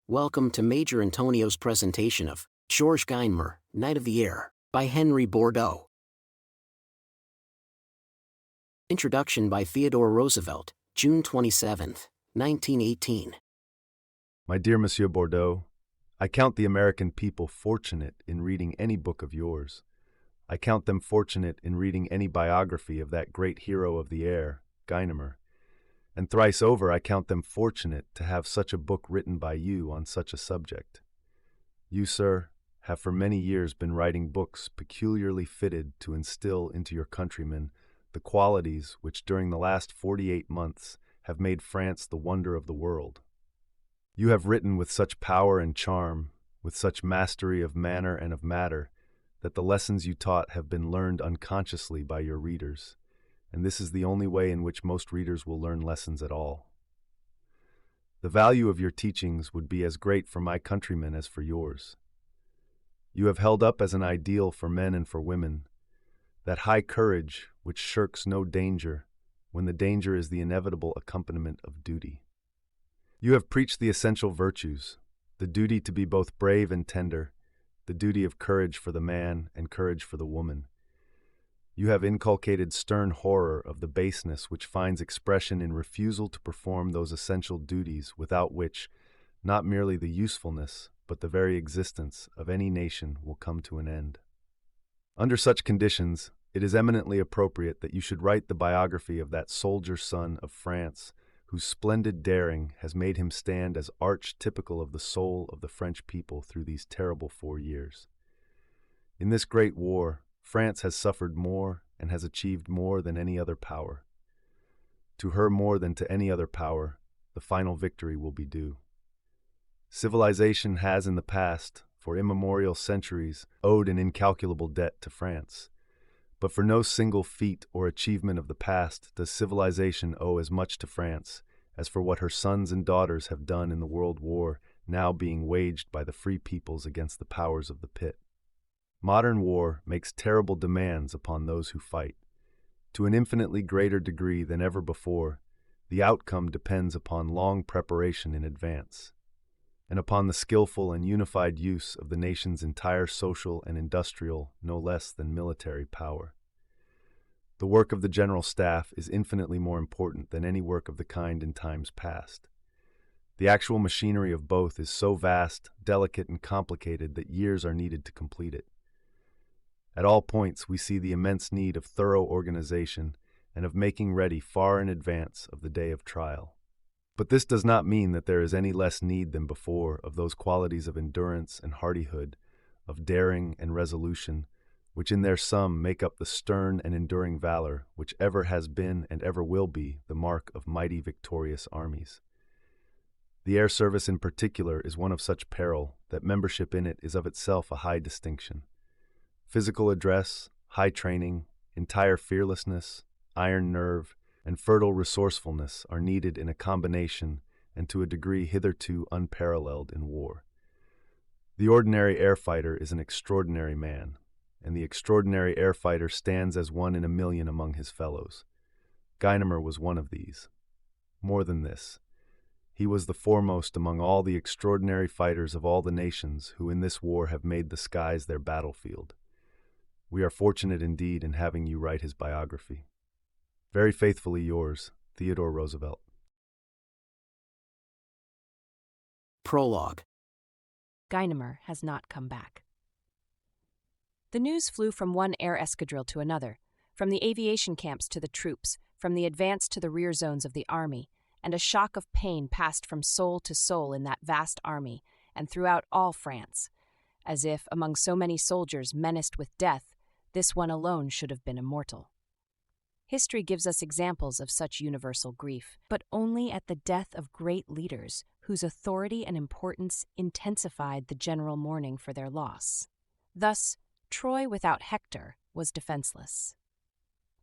Welcome to Major Intonio's presentation of Georges Guynemer, Knight of the Air, by Henry Bordeaux. Introduction by Theodore Roosevelt, June 27, 1918. My dear Monsieur Bordeaux, I count the American people fortunate in reading any book of yours. I count them fortunate in reading any biography of that great hero of the air, Guynemer. And thrice over I count them fortunate to have such a book written by you on such a subject. You, sir, have for many years been writing books peculiarly fitted to instill into your countrymen the qualities which during the last 48 months have made France the wonder of the world. You have written with such power and charm, with such mastery of manner and of matter, that the lessons you taught have been learned unconsciously by your readers, and this is the only way in which most readers will learn lessons at all. The value of your teachings would be as great for my countrymen as for yours. You have held up as an ideal for men and for women that high courage which shirks no danger when the danger is the inevitable accompaniment of duty. You have preached the essential virtues, the duty to be both brave and tender, the duty of courage for the man and courage for the woman. You have inculcated stern horror of the baseness which finds expression in refusal to perform those essential duties without which not merely the usefulness, but the very existence of any nation will come to an end. Under such conditions, it is eminently appropriate that you should write the biography of that soldier son of France, whose splendid daring has made him stand as archetypical of the soul of the French people through these terrible 4 years. In this great war, France has suffered more and has achieved more than any other power. To her more than to any other power, the final victory will be due. Civilization has in the past, for immemorial centuries, owed an incalculable debt to France. But for no single feat or achievement of the past does civilization owe as much to France as for what her sons and daughters have done in the world war now being waged by the free peoples against the powers of the pit. Modern war makes terrible demands upon those who fight. To an infinitely greater degree than ever before, the outcome depends upon long preparation in advance, and upon the skillful and unified use of the nation's entire social and industrial, no less than military power. The work of the General Staff is infinitely more important than any work of the kind in times past. The actual machinery of both is so vast, delicate, and complicated that years are needed to complete it. At all points we see the immense need of thorough organization and of making ready far in advance of the day of trial. But this does not mean that there is any less need than before of those qualities of endurance and hardihood, of daring and resolution, which in their sum make up the stern and enduring valor which ever has been and ever will be the mark of mighty victorious armies. The air service in particular is one of such peril that membership in it is of itself a high distinction. Physical address, high training, entire fearlessness, iron nerve, and fertile resourcefulness are needed in a combination and to a degree hitherto unparalleled in war. The ordinary air fighter is an extraordinary man, and the extraordinary air fighter stands as one in a million among his fellows. Guynemer was one of these. More than this, he was the foremost among all the extraordinary fighters of all the nations who in this war have made the skies their battlefield. We are fortunate indeed in having you write his biography. Very faithfully yours, Theodore Roosevelt. Prologue. Guynemer has not come back. The news flew from one air escadrille to another, from the aviation camps to the troops, from the advance to the rear zones of the army, and a shock of pain passed from soul to soul in that vast army and throughout all France, as if, among so many soldiers menaced with death, this one alone should have been immortal. History gives us examples of such universal grief, but only at the death of great leaders whose authority and importance intensified the general mourning for their loss. Thus, Troy without Hector was defenseless.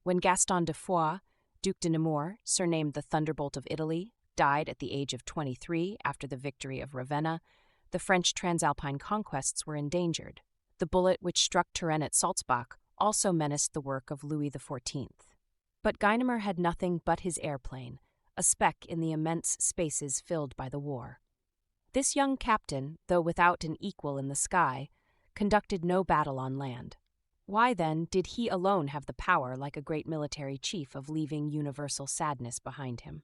When Gaston de Foix, Duc de Nemours, surnamed the Thunderbolt of Italy, died at the age of 23 after the victory of Ravenna, the French transalpine conquests were endangered. The bullet which struck Turenne at Salzbach also menaced the work of Louis XIV. But Guynemer had nothing but his airplane, a speck in the immense spaces filled by the war. This young captain, though without an equal in the sky, conducted no battle on land. Why, then, did he alone have the power, like a great military chief, of leaving universal sadness behind him?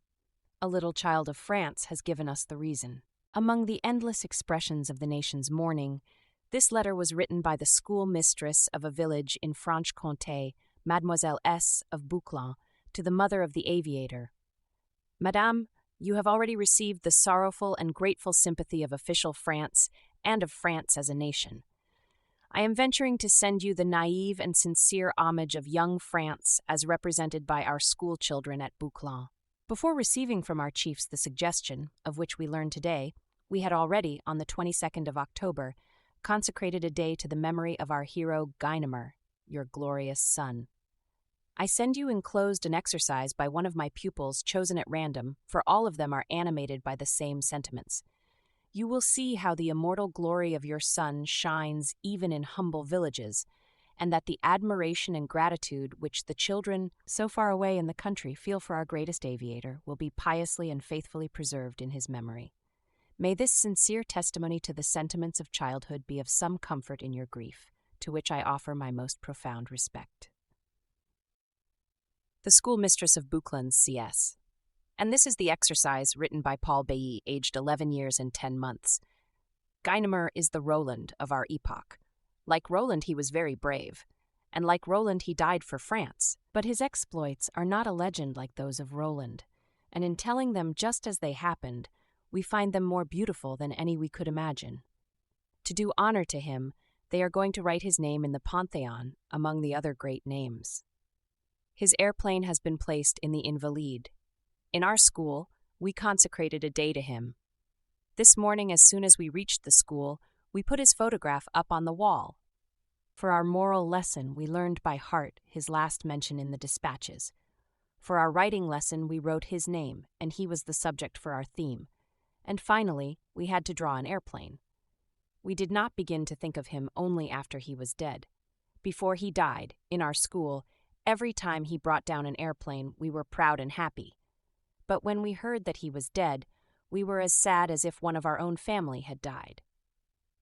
A little child of France has given us the reason. Among the endless expressions of the nation's mourning, this letter was written by the school mistress of a village in Franche-Comté, Mademoiselle S. of Bouclan, to the mother of the aviator. Madame, you have already received the sorrowful and grateful sympathy of official France and of France as a nation. I am venturing to send you the naive and sincere homage of young France as represented by our school children at Bouclan. Before receiving from our chiefs the suggestion, of which we learn today, we had already, on the 22nd of October, consecrated a day to the memory of our hero Guynemer, your glorious son. I send you enclosed an exercise by one of my pupils chosen at random, for all of them are animated by the same sentiments. You will see how the immortal glory of your son shines even in humble villages, and that the admiration and gratitude which the children so far away in the country feel for our greatest aviator will be piously and faithfully preserved in his memory. May this sincere testimony to the sentiments of childhood be of some comfort in your grief, to which I offer my most profound respect. The schoolmistress of Bouclan's CS. And this is the exercise written by Paul Bailly, aged 11 years and 10 months. Guynemer is the Roland of our epoch. Like Roland, he was very brave, and like Roland, he died for France. But his exploits are not a legend like those of Roland, and in telling them just as they happened, we find them more beautiful than any we could imagine. To do honor to him, they are going to write his name in the Pantheon among the other great names. His airplane has been placed in the Invalides. In our school, we consecrated a day to him. This morning, as soon as we reached the school, we put his photograph up on the wall. For our moral lesson, we learned by heart his last mention in the dispatches. For our writing lesson, we wrote his name, and he was the subject for our theme. And finally, we had to draw an airplane. We did not begin to think of him only after he was dead. Before he died, in our school, every time he brought down an airplane, we were proud and happy. But when we heard that he was dead, we were as sad as if one of our own family had died.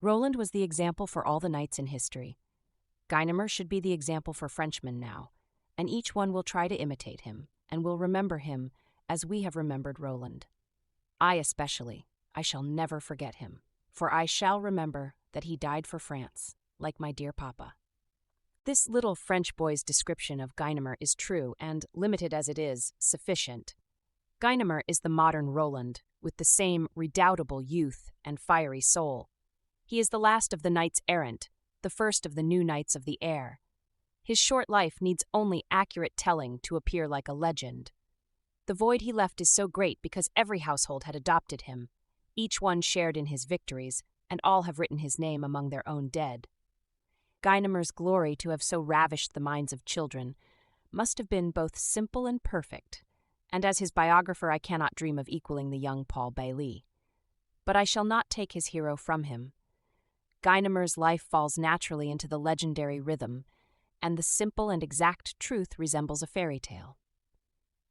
Roland was the example for all the knights in history. Guynemer should be the example for Frenchmen now, and each one will try to imitate him, and will remember him as we have remembered Roland. I especially, I shall never forget him, for I shall remember that he died for France, like my dear papa. This little French boy's description of Guynemer is true and, limited as it is, sufficient. Guynemer is the modern Roland, with the same redoubtable youth and fiery soul. He is the last of the knights errant, the first of the new knights of the air. His short life needs only accurate telling to appear like a legend. The void he left is so great because every household had adopted him. Each one shared in his victories, and all have written his name among their own dead. Guynemer's glory to have so ravished the minds of children must have been both simple and perfect, and as his biographer I cannot dream of equaling the young Paul Bailly. But I shall not take his hero from him. Guynemer's life falls naturally into the legendary rhythm, and the simple and exact truth resembles a fairy tale.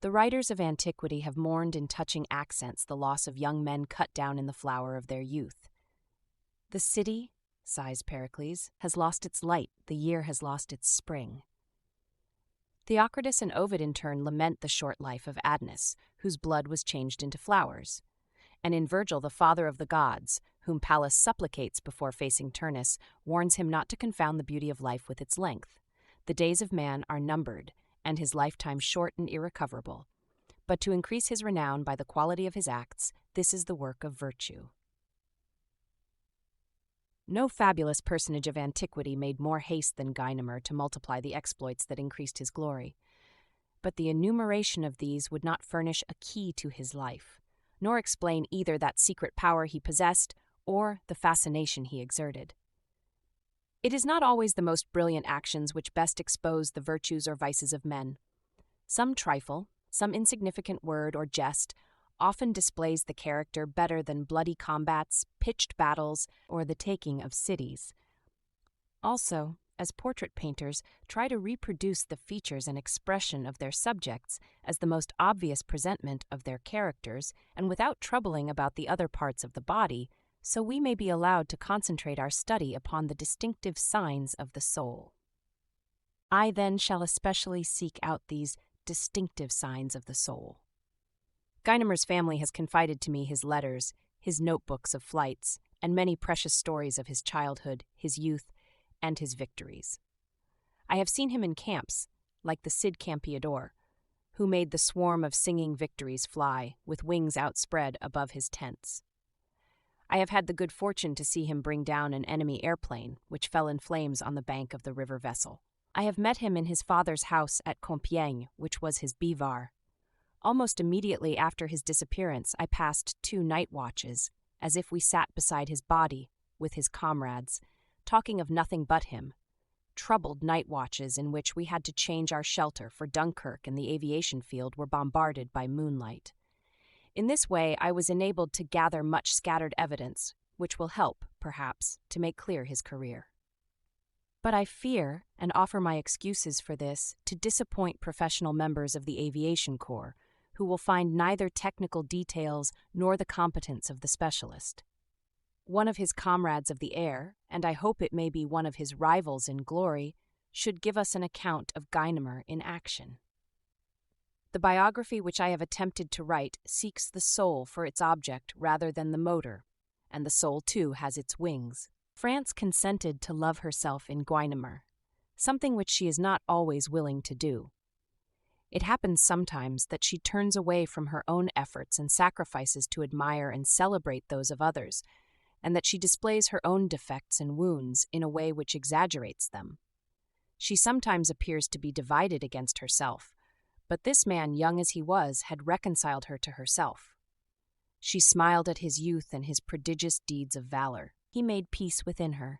The writers of antiquity have mourned in touching accents the loss of young men cut down in the flower of their youth. The city, sighs Pericles, has lost its light, the year has lost its spring. Theocritus and Ovid in turn lament the short life of Adnus, whose blood was changed into flowers. And in Virgil, the father of the gods, whom Pallas supplicates before facing Turnus, warns him not to confound the beauty of life with its length. The days of man are numbered, and his lifetime short and irrecoverable. But to increase his renown by the quality of his acts, this is the work of virtue. No fabulous personage of antiquity made more haste than Guynemer to multiply the exploits that increased his glory. But the enumeration of these would not furnish a key to his life, nor explain either that secret power he possessed or the fascination he exerted. It is not always the most brilliant actions which best expose the virtues or vices of men. Some trifle, some insignificant word or jest often displays the character better than bloody combats, pitched battles, or the taking of cities. Also, as portrait painters try to reproduce the features and expression of their subjects as the most obvious presentment of their characters, and without troubling about the other parts of the body, so we may be allowed to concentrate our study upon the distinctive signs of the soul. I then shall especially seek out these distinctive signs of the soul. Guynemer's family has confided to me his letters, his notebooks of flights, and many precious stories of his childhood, his youth, and his victories. I have seen him in camps, like the Cid Campeador, who made the swarm of singing victories fly, with wings outspread above his tents. I have had the good fortune to see him bring down an enemy airplane, which fell in flames on the bank of the river Vesle. I have met him in his father's house at Compiègne, which was his bivar. Almost immediately after his disappearance, I passed 2 night watches, as if we sat beside his body, with his comrades, talking of nothing but him. Troubled night watches in which we had to change our shelter, for Dunkirk and the aviation field were bombarded by moonlight. In this way, I was enabled to gather much scattered evidence, which will help, perhaps, to make clear his career. But I fear, and offer my excuses for this, to disappoint professional members of the Aviation Corps, who will find neither technical details nor the competence of the specialist. One of his comrades of the air, and I hope it may be one of his rivals in glory, should give us an account of Guynemer in action. The biography which I have attempted to write seeks the soul for its object rather than the motor, and the soul too has its wings. France consented to love herself in Guynemer, something which she is not always willing to do. It happens sometimes that she turns away from her own efforts and sacrifices to admire and celebrate those of others, and that she displays her own defects and wounds in a way which exaggerates them. She sometimes appears to be divided against herself, but this man, young as he was, had reconciled her to herself. She smiled at his youth and his prodigious deeds of valor. He made peace within her,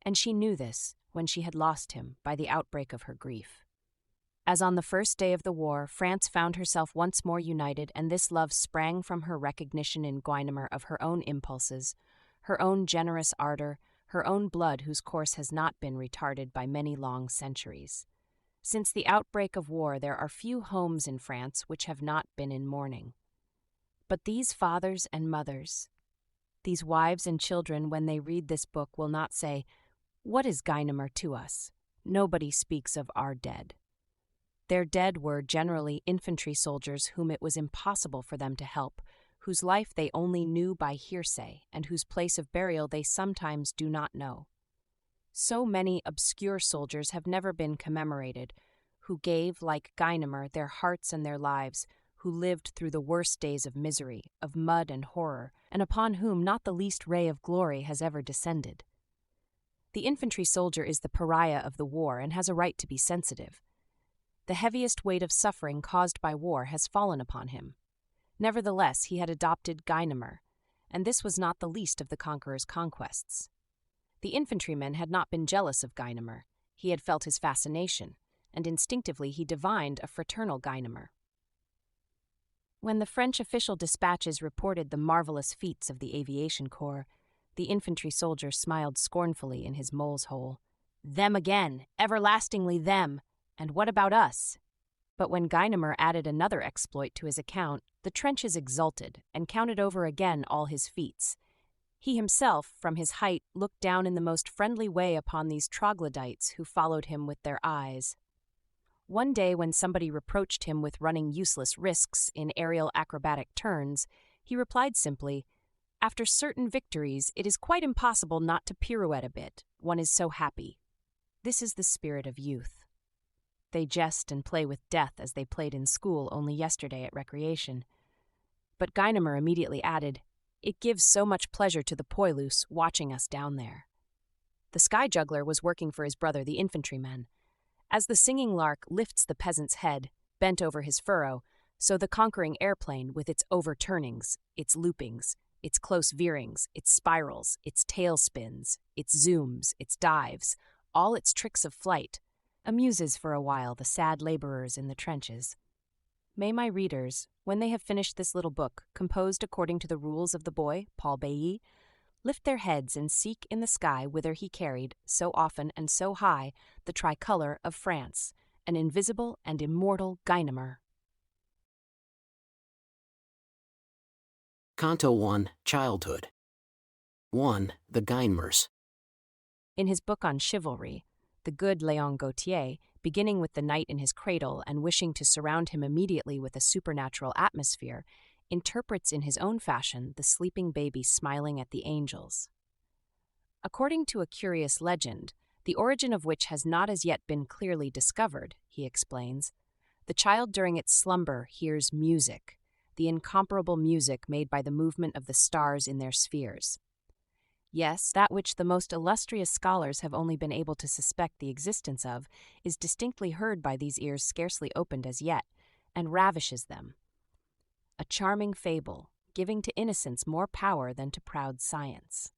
and she knew this when she had lost him by the outbreak of her grief. As on the first day of the war, France found herself once more united, and this love sprang from her recognition in Guynemer of her own impulses, her own generous ardor, her own blood whose course has not been retarded by many long centuries. Since the outbreak of war, there are few homes in France which have not been in mourning. But these fathers and mothers, these wives and children, when they read this book, will not say, "What is Guynemer to us? Nobody speaks of our dead." Their dead were generally infantry soldiers whom it was impossible for them to help, whose life they only knew by hearsay, and whose place of burial they sometimes do not know. So many obscure soldiers have never been commemorated, who gave, like Guynemer, their hearts and their lives, who lived through the worst days of misery, of mud and horror, and upon whom not the least ray of glory has ever descended. The infantry soldier is the pariah of the war and has a right to be sensitive. The heaviest weight of suffering caused by war has fallen upon him. Nevertheless, he had adopted Guynemer, and this was not the least of the conqueror's conquests. The infantryman had not been jealous of Guynemer. He had felt his fascination, and instinctively he divined a fraternal Guynemer. When the French official dispatches reported the marvelous feats of the Aviation Corps, the infantry soldier smiled scornfully in his mole's hole. "Them again, everlastingly them! And what about us?" But when Guynemer added another exploit to his account, the trenches exulted and counted over again all his feats. He himself, from his height, looked down in the most friendly way upon these troglodytes who followed him with their eyes. One day, when somebody reproached him with running useless risks in aerial acrobatic turns, he replied simply, "After certain victories, it is quite impossible not to pirouette a bit. One is so happy." This is the spirit of youth. They jest and play with death as they played in school only yesterday at recreation. But Guynemer immediately added, "It gives so much pleasure to the poilus watching us down there." The sky juggler was working for his brother, the infantryman. As the singing lark lifts the peasant's head, bent over his furrow, so the conquering airplane, with its overturnings, its loopings, its close veerings, its spirals, its tail spins, its zooms, its dives, all its tricks of flight, amuses for a while the sad laborers in the trenches. May my readers, when they have finished this little book, composed according to the rules of the boy, Paul Bailly, lift their heads and seek in the sky whither he carried, so often and so high, the tricolour of France, an invisible and immortal Guynemer. Canto 1, Childhood. 1. The Guynemers. In his book on chivalry, the good Léon Gautier, beginning with the knight in his cradle and wishing to surround him immediately with a supernatural atmosphere, interprets in his own fashion the sleeping baby smiling at the angels. According to a curious legend, the origin of which has not as yet been clearly discovered, he explains, the child during its slumber hears music, the incomparable music made by the movement of the stars in their spheres. Yes, that which the most illustrious scholars have only been able to suspect the existence of is distinctly heard by these ears scarcely opened as yet, and ravishes them. A charming fable, giving to innocence more power than to proud science.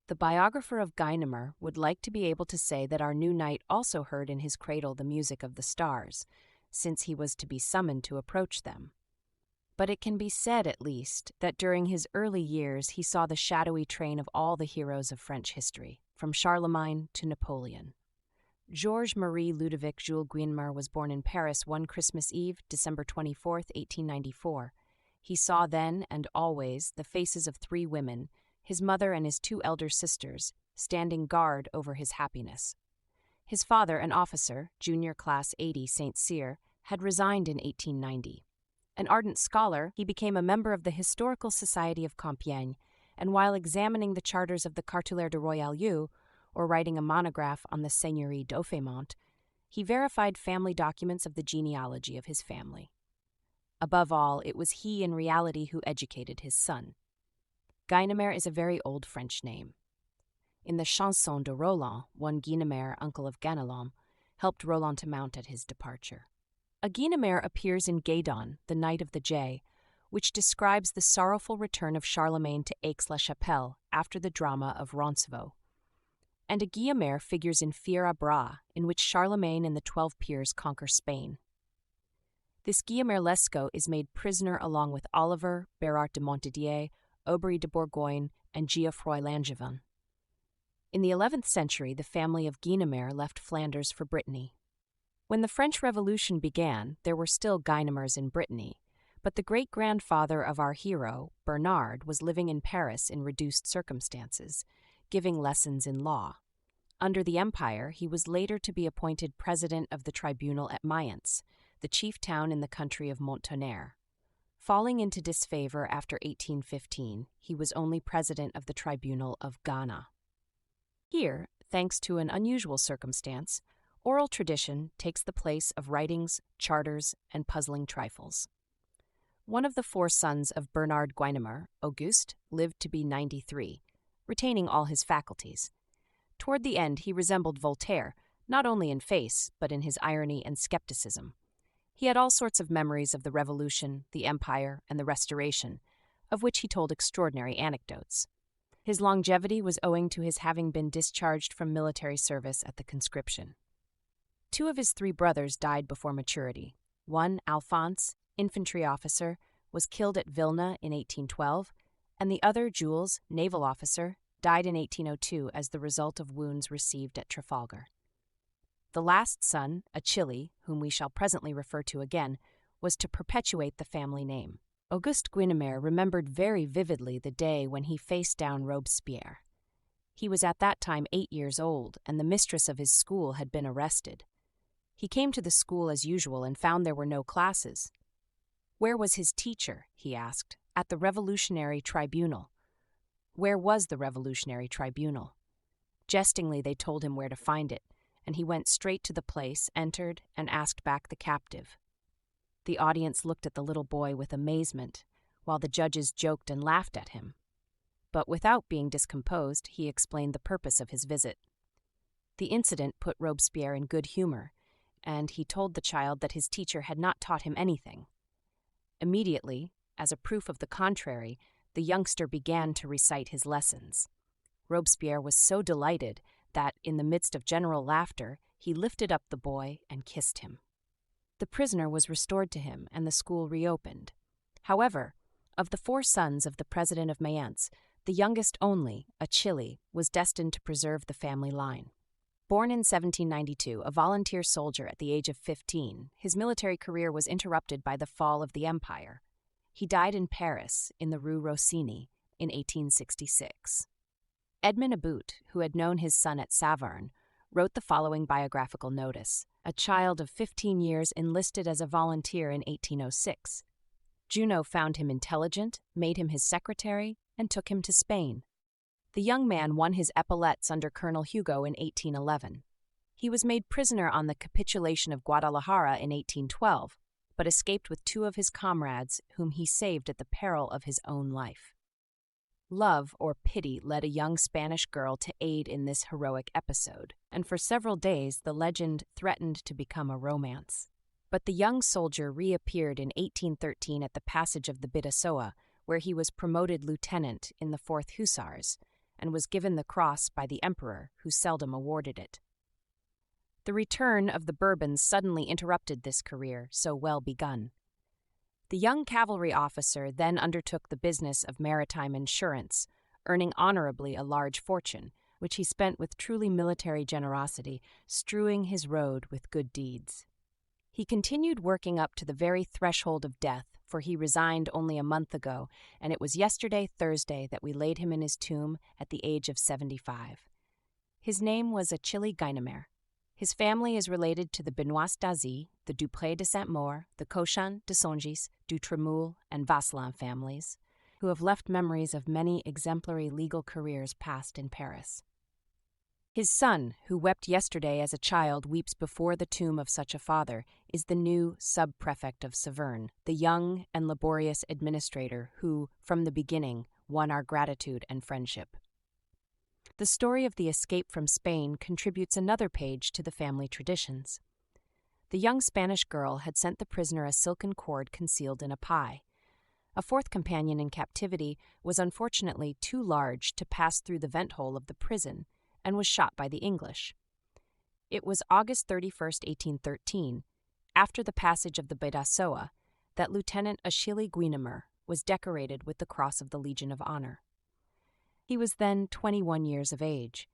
The biographer of Guynemer would like to be able to say that our new knight also heard in his cradle the music of the stars, since he was to be summoned to approach them. But it can be said, at least, that during his early years he saw the shadowy train of all the heroes of French history, from Charlemagne to Napoleon. Georges-Marie Ludovic Jules Guynemer was born in Paris one Christmas Eve, December 24, 1894. He saw then and always the faces of three women, his mother and his two elder sisters, standing guard over his happiness. His father, an officer, Junior Class 80 St. Cyr, had resigned in 1890. An ardent scholar, he became a member of the Historical Society of Compiègne, and while examining the charters of the Cartulaire de Royaulieu, or writing a monograph on the Seigneurie d'Aufemont, he verified family documents of the genealogy of his family. Above all, it was he in reality who educated his son. Guynemer is a very old French name. In the Chanson de Roland, one Guynemer, uncle of Ganelon, helped Roland to mount at his departure. A Guynemer appears in Gaydon, the Knight of the Jay, which describes the sorrowful return of Charlemagne to Aix-la-Chapelle after the drama of Roncevaux. And a Guynemer figures in Fier à Bras, in which Charlemagne and the 12 peers conquer Spain. This Guynemer Lescaut is made prisoner along with Oliver, Bérard de Montdidier, Aubry de Bourgogne, and Geoffroy Langevin. In the 11th century, the family of Guynemer left Flanders for Brittany. When the French Revolution began, there were still Guynemers in Brittany, but the great-grandfather of our hero, Bernard, was living in Paris in reduced circumstances, giving lessons in law. Under the Empire, he was later to be appointed president of the tribunal at Mayence, the chief town in the country of Monttonnerre. Falling into disfavor after 1815, he was only president of the tribunal of Ghana. Here, thanks to an unusual circumstance, oral tradition takes the place of writings, charters, and puzzling trifles. One of the four sons of Bernard Guynemer, Auguste, lived to be 93, retaining all his faculties. Toward the end, he resembled Voltaire, not only in face, but in his irony and skepticism. He had all sorts of memories of the Revolution, the Empire, and the Restoration, of which he told extraordinary anecdotes. His longevity was owing to his having been discharged from military service at the conscription. Two of his three brothers died before maturity. One, Alphonse, infantry officer, was killed at Vilna in 1812, and the other, Jules, naval officer, died in 1802 as the result of wounds received at Trafalgar. The last son, Achille, whom we shall presently refer to again, was to perpetuate the family name. Auguste Guynemer remembered very vividly the day when he faced down Robespierre. He was at that time 8 years old, and the mistress of his school had been arrested. He came to the school as usual and found there were no classes. Where was his teacher, he asked. At the Revolutionary Tribunal. Where was the Revolutionary Tribunal? Jestingly, they told him where to find it, and he went straight to the place, entered, and asked back the captive. The audience looked at the little boy with amazement, while the judges joked and laughed at him. But without being discomposed, he explained the purpose of his visit. The incident put Robespierre in good humor, and he told the child that his teacher had not taught him anything. Immediately, as a proof of the contrary, the youngster began to recite his lessons. Robespierre was so delighted that, in the midst of general laughter, he lifted up the boy and kissed him. The prisoner was restored to him, and the school reopened. However, of the 4 sons of the president of Mayence, the youngest only, Achille, was destined to preserve the family line. Born in 1792, a volunteer soldier at the age of 15, his military career was interrupted by the fall of the Empire. He died in Paris, in the Rue Rossini, in 1866. Edmond About, who had known his son at Saverne, wrote the following biographical notice. A child of 15 years enlisted as a volunteer in 1806. Junot found him intelligent, made him his secretary, and took him to Spain. The young man won his epaulettes under Colonel Hugo in 1811. He was made prisoner on the capitulation of Guadalajara in 1812, but escaped with 2 of his comrades, whom he saved at the peril of his own life. Love or pity led a young Spanish girl to aid in this heroic episode, and for several days the legend threatened to become a romance. But the young soldier reappeared in 1813 at the passage of the Bidasoa, where he was promoted lieutenant in the 4th Hussars, and was given the cross by the emperor, who seldom awarded it. The return of the Bourbons suddenly interrupted this career, so well begun. The young cavalry officer then undertook the business of maritime insurance, earning honorably a large fortune, which he spent with truly military generosity, strewing his road with good deeds. He continued working up to the very threshold of death, for he resigned only a month ago, and it was yesterday, Thursday, that we laid him in his tomb at the age of 75. His name was Achille Guynemer. His family is related to the Benoist d'Azy, the Dupré de Saint-Maur, the Cochin de Songis, du Tremoule, and Vasselin families, who have left memories of many exemplary legal careers passed in Paris. His son, who wept yesterday as a child weeps before the tomb of such a father, is the new sub-prefect of Saverne, the young and laborious administrator who, from the beginning, won our gratitude and friendship. The story of the escape from Spain contributes another page to the family traditions. The young Spanish girl had sent the prisoner a silken cord concealed in a pie. A 4th companion in captivity was unfortunately too large to pass through the vent hole of the prison, and was shot by the English. It was August 31, 1813, after the passage of the Bidasoa, that Lieutenant Achille Guynemer was decorated with the Cross of the Legion of Honor. He was then 21 years of age.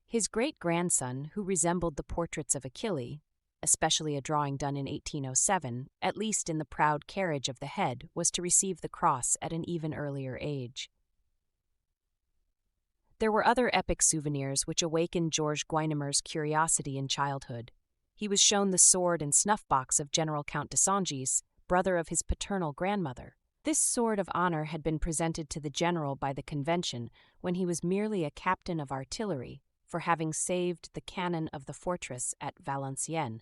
His great-grandson, who resembled the portraits of Achille, especially a drawing done in 1807, at least in the proud carriage of the head, was to receive the cross at an even earlier age. There were other epic souvenirs which awakened Georges Guynemer's curiosity in childhood. He was shown the sword and snuff-box of General Count de Songis, brother of his paternal grandmother. This sword of honor had been presented to the general by the convention when he was merely a captain of artillery for having saved the cannon of the fortress at Valenciennes,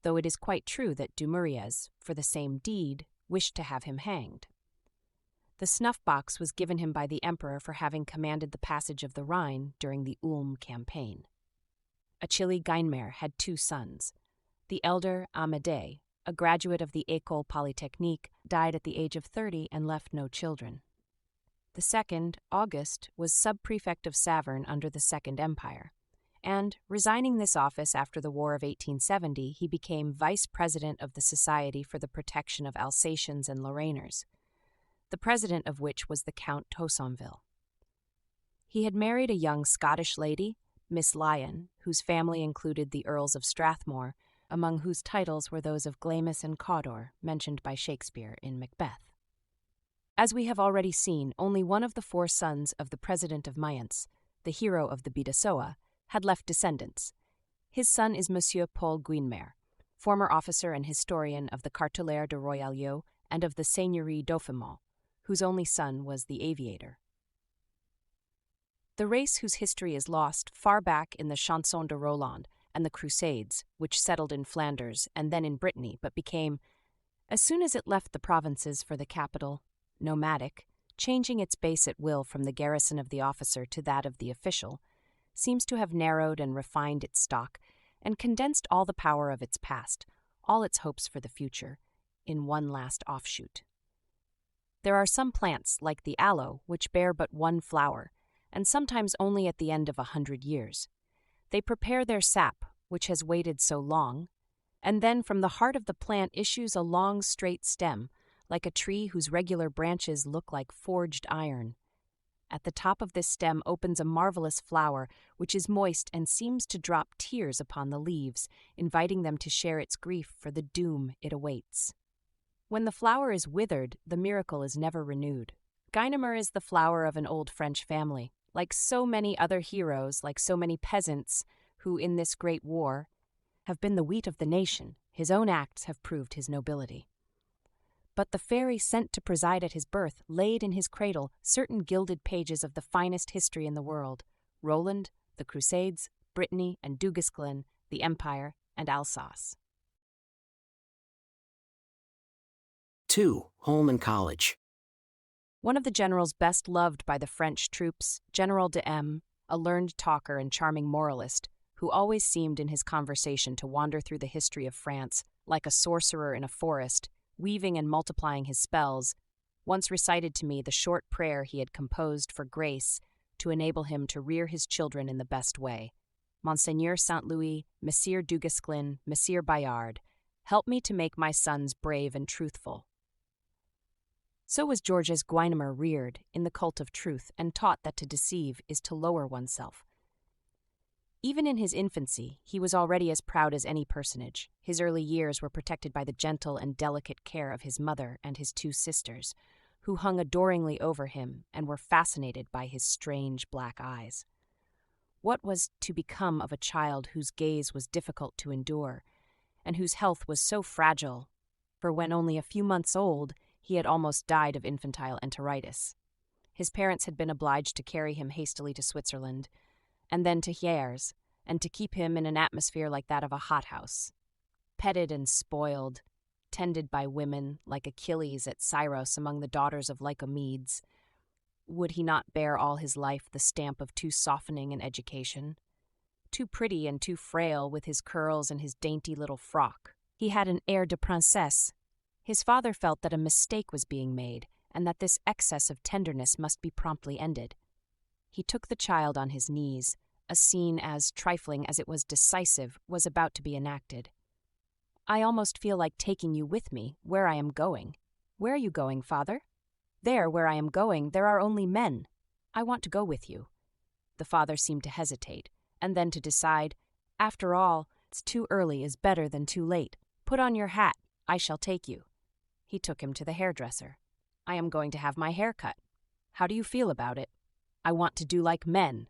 though it is quite true that Dumouriez, for the same deed, wished to have him hanged. The snuff-box was given him by the emperor for having commanded the passage of the Rhine during the Ulm campaign. Achille Guynemer had 2 sons. The elder, Amédée, a graduate of the École Polytechnique, died at the age of 30 and left no children. The second, Auguste, was sub-prefect of Saverne under the Second Empire, and, resigning this office after the War of 1870, he became vice-president of the Society for the Protection of Alsatians and Lorrainers, the president of which was the Count Tausonville. He had married a young Scottish lady, Miss Lyon, whose family included the Earls of Strathmore, among whose titles were those of Glamis and Cawdor, mentioned by Shakespeare in Macbeth. As we have already seen, only one of the 4 sons of the President of Mayence, the hero of the Bidasoa, had left descendants. His son is Monsieur Paul Guynemer, former officer and historian of the Cartulaire de Royaulieu and of the Seigneurie d'Aufemont, whose only son was the aviator. The race whose history is lost far back in the Chanson de Roland and the Crusades, which settled in Flanders and then in Brittany, but became, as soon as it left the provinces for the capital, nomadic, changing its base at will from the garrison of the officer to that of the official, seems to have narrowed and refined its stock and condensed all the power of its past, all its hopes for the future, in one last offshoot. There are some plants, like the aloe, which bear but 1 flower, and sometimes only at the end of 100 years. They prepare their sap, which has waited so long, and then from the heart of the plant issues a long, straight stem, like a tree whose regular branches look like forged iron. At the top of this stem opens a marvelous flower, which is moist and seems to drop tears upon the leaves, inviting them to share its grief for the doom it awaits. When the flower is withered, the miracle is never renewed. Guynemer is the flower of an old French family. Like so many other heroes, like so many peasants who, in this great war, have been the wheat of the nation, his own acts have proved his nobility. But the fairy sent to preside at his birth laid in his cradle certain gilded pages of the finest history in the world: Roland, the Crusades, Brittany and Duguesclin, the Empire, and Alsace. 2. Holman College. One of the generals best loved by the French troops, General de M., a learned talker and charming moralist, who always seemed in his conversation to wander through the history of France like a sorcerer in a forest, weaving and multiplying his spells, once recited to me the short prayer he had composed for grace to enable him to rear his children in the best way. Monseigneur Saint Louis, Messire Duguesclin, Messire Bayard, help me to make my sons brave and truthful. So was Georges Guynemer reared in the cult of truth and taught that to deceive is to lower oneself. Even in his infancy, he was already as proud as any personage. His early years were protected by the gentle and delicate care of his mother and his 2 sisters, who hung adoringly over him and were fascinated by his strange black eyes. What was to become of a child whose gaze was difficult to endure, and whose health was so fragile? For when only a few months old, he had almost died of infantile enteritis. His parents had been obliged to carry him hastily to Switzerland, and then to Hyères, and to keep him in an atmosphere like that of a hothouse. Petted and spoiled, tended by women, like Achilles at Syros among the daughters of Lycomedes, would he not bear all his life the stamp of too softening an education? Too pretty and too frail with his curls and his dainty little frock. He had an air de princesse. His father felt that a mistake was being made, and that this excess of tenderness must be promptly ended. He took the child on his knees. A scene as trifling as it was decisive was about to be enacted. "I almost feel like taking you with me, where I am going." "Where are you going, father?" "There, where I am going, there are only men. I want to go with you." The father seemed to hesitate, and then to decide, "After all, it's too early is better than too late. Put on your hat, I shall take you." He took him to the hairdresser. "I am going to have my hair cut. How do you feel about it?" "I want to do like men."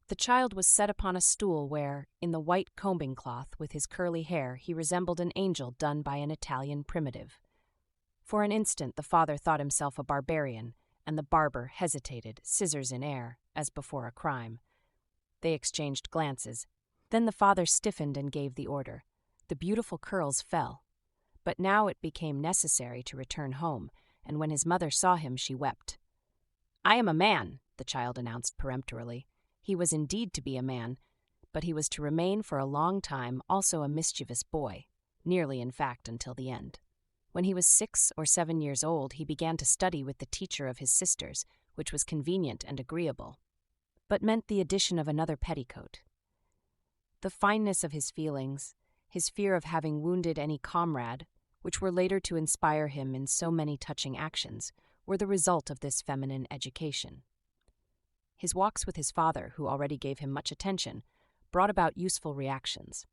The child was set upon a stool where, in the white combing cloth with his curly hair, he resembled an angel done by an Italian primitive. For an instant the father thought himself a barbarian, and the barber hesitated, scissors in air, as before a crime. They exchanged glances. Then the father stiffened and gave the order. The beautiful curls fell. But now it became necessary to return home, and when his mother saw him, she wept. "I am a man," the child announced peremptorily. He was indeed to be a man, but he was to remain for a long time also a mischievous boy, nearly, in fact, until the end. When he was 6 or 7 years old, he began to study with the teacher of his sisters, which was convenient and agreeable, but meant the addition of another petticoat. The fineness of his feelings, his fear of having wounded any comrade, which were later to inspire him in so many touching actions, were the result of this feminine education. His walks with his father, who already gave him much attention, brought about useful reactions.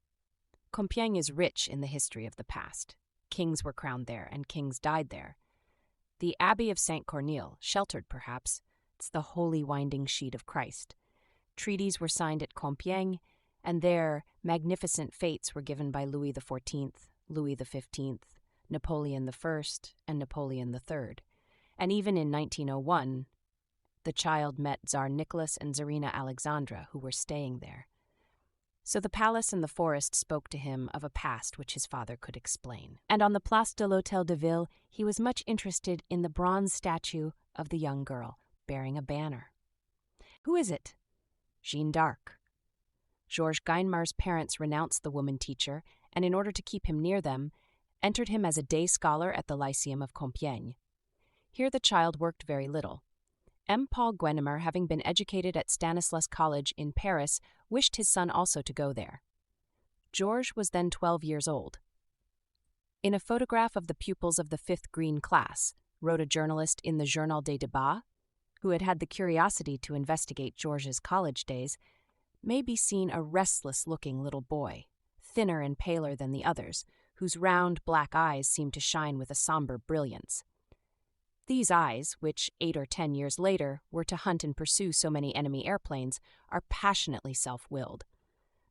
Compiègne is rich in the history of the past. Kings were crowned there, and kings died there. The Abbey of St. Corneille, sheltered perhaps, it's the holy winding sheet of Christ. Treaties were signed at Compiègne, and there magnificent fetes were given by Louis XIV, Louis XV, Napoleon I, and Napoleon III. And even in 1901, the child met Tsar Nicholas and Tsarina Alexandra, who were staying there. So the palace and the forest spoke to him of a past which his father could explain. And on the Place de l'Hôtel de Ville, he was much interested in the bronze statue of the young girl, bearing a banner. "Who is it?" "Jeanne d'Arc." Georges Guynemer's parents renounced the woman teacher, and in order to keep him near them, entered him as a day scholar at the Lyceum of Compiègne. Here the child worked very little. M. Paul Guynemer, having been educated at Stanislas College in Paris, wished his son also to go there. Georges was then 12 years old. In a photograph of the pupils of the 5th Green class, wrote a journalist in the Journal des Débats, who had had the curiosity to investigate Georges' college days, may be seen a restless-looking little boy, thinner and paler than the others, whose round black eyes seemed to shine with a somber brilliance. These eyes, which 8 or 10 years later were to hunt and pursue so many enemy airplanes, are passionately self-willed.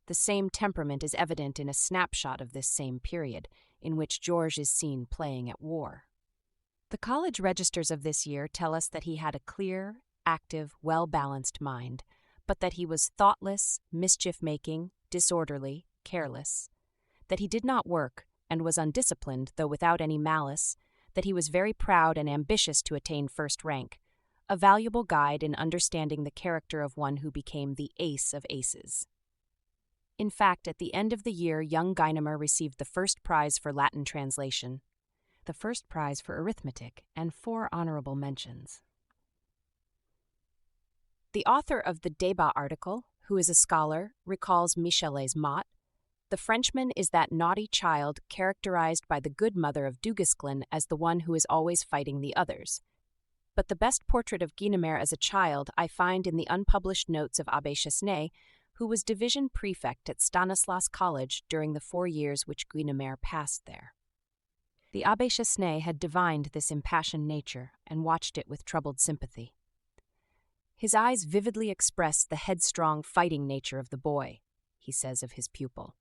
The same temperament is evident in a snapshot of this same period, in which George is seen playing at war. The college registers of this year tell us that he had a clear, active, well-balanced mind, but that he was thoughtless, mischief-making, disorderly, careless, that he did not work and was undisciplined, though without any malice, that he was very proud and ambitious to attain first rank, a valuable guide in understanding the character of one who became the ace of aces. In fact, at the end of the year, young Guynemer received the first prize for Latin translation, the first prize for arithmetic, and 4 honorable mentions. The author of the Débat article, who is a scholar, recalls Michelet's mot, "The Frenchman is that naughty child characterized by the good mother of Duguesclin as the one who is always fighting the others. But the best portrait of Guynemer as a child I find in the unpublished notes of Abbé Chesnay, who was division prefect at Stanislas College during the 4 years which Guynemer passed there." The Abbé Chesnay had divined this impassioned nature and watched it with troubled sympathy. His eyes vividly expressed the headstrong, fighting nature of the boy, he says of his pupil.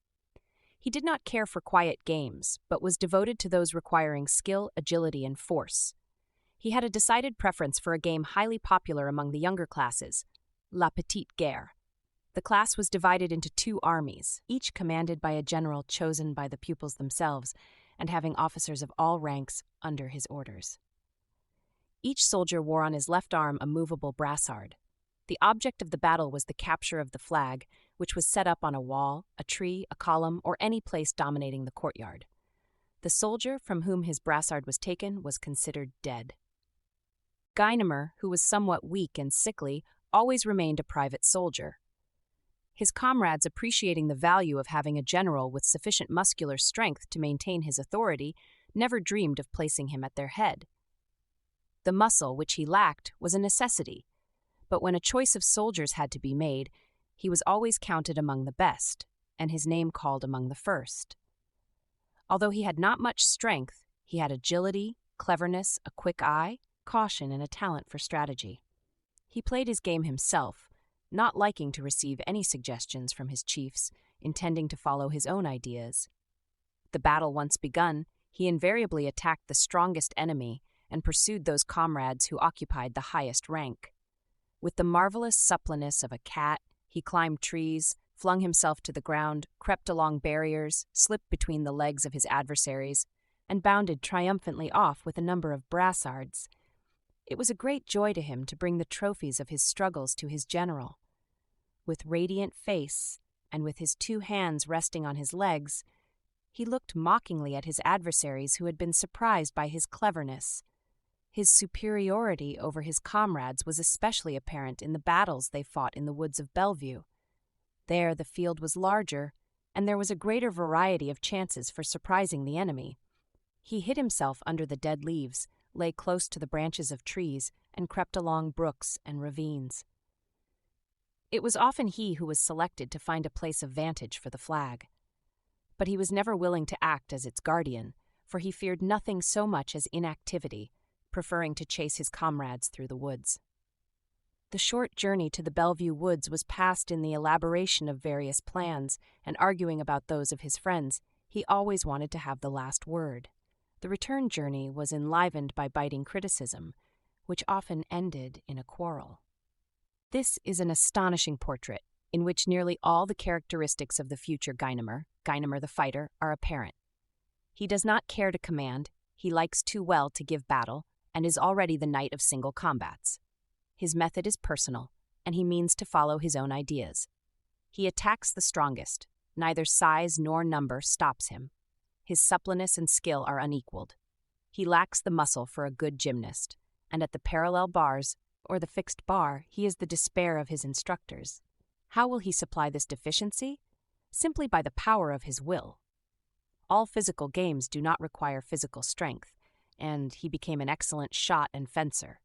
He did not care for quiet games, but was devoted to those requiring skill, agility, and force. He had a decided preference for a game highly popular among the younger classes, La Petite Guerre. The class was divided into 2 armies, each commanded by a general chosen by the pupils themselves, and having officers of all ranks under his orders. Each soldier wore on his left arm a movable brassard. The object of the battle was the capture of the flag, which was set up on a wall, a tree, a column, or any place dominating the courtyard. The soldier from whom his brassard was taken was considered dead. Guynemer, who was somewhat weak and sickly, always remained a private soldier. His comrades, appreciating the value of having a general with sufficient muscular strength to maintain his authority, never dreamed of placing him at their head. The muscle, which he lacked, was a necessity, but when a choice of soldiers had to be made, he was always counted among the best, and his name called among the first. Although he had not much strength, he had agility, cleverness, a quick eye, caution, and a talent for strategy. He played his game himself, not liking to receive any suggestions from his chiefs, intending to follow his own ideas. The battle once begun, he invariably attacked the strongest enemy and pursued those comrades who occupied the highest rank. With the marvelous suppleness of a cat, he climbed trees, flung himself to the ground, crept along barriers, slipped between the legs of his adversaries, and bounded triumphantly off with a number of brassards. It was a great joy to him to bring the trophies of his struggles to his general. With radiant face, and with his 2 hands resting on his legs, he looked mockingly at his adversaries who had been surprised by his cleverness. His superiority over his comrades was especially apparent in the battles they fought in the woods of Bellevue. There the field was larger, and there was a greater variety of chances for surprising the enemy. He hid himself under the dead leaves, lay close to the branches of trees, and crept along brooks and ravines. It was often he who was selected to find a place of vantage for the flag. But he was never willing to act as its guardian, for he feared nothing so much as inactivity, preferring to chase his comrades through the woods. The short journey to the Bellevue woods was passed in the elaboration of various plans and arguing about those of his friends. He always wanted to have the last word. The return journey was enlivened by biting criticism, which often ended in a quarrel. This is an astonishing portrait, in which nearly all the characteristics of the future Guynemer, Guynemer the fighter, are apparent. He does not care to command, he likes too well to give battle, and is already the knight of single combats. His method is personal, and he means to follow his own ideas. He attacks the strongest, neither size nor number stops him. His suppleness and skill are unequaled. He lacks the muscle for a good gymnast, and at the parallel bars, or the fixed bar, he is the despair of his instructors. How will he supply this deficiency? Simply by the power of his will. All physical games do not require physical strength, and he became an excellent shot and fencer.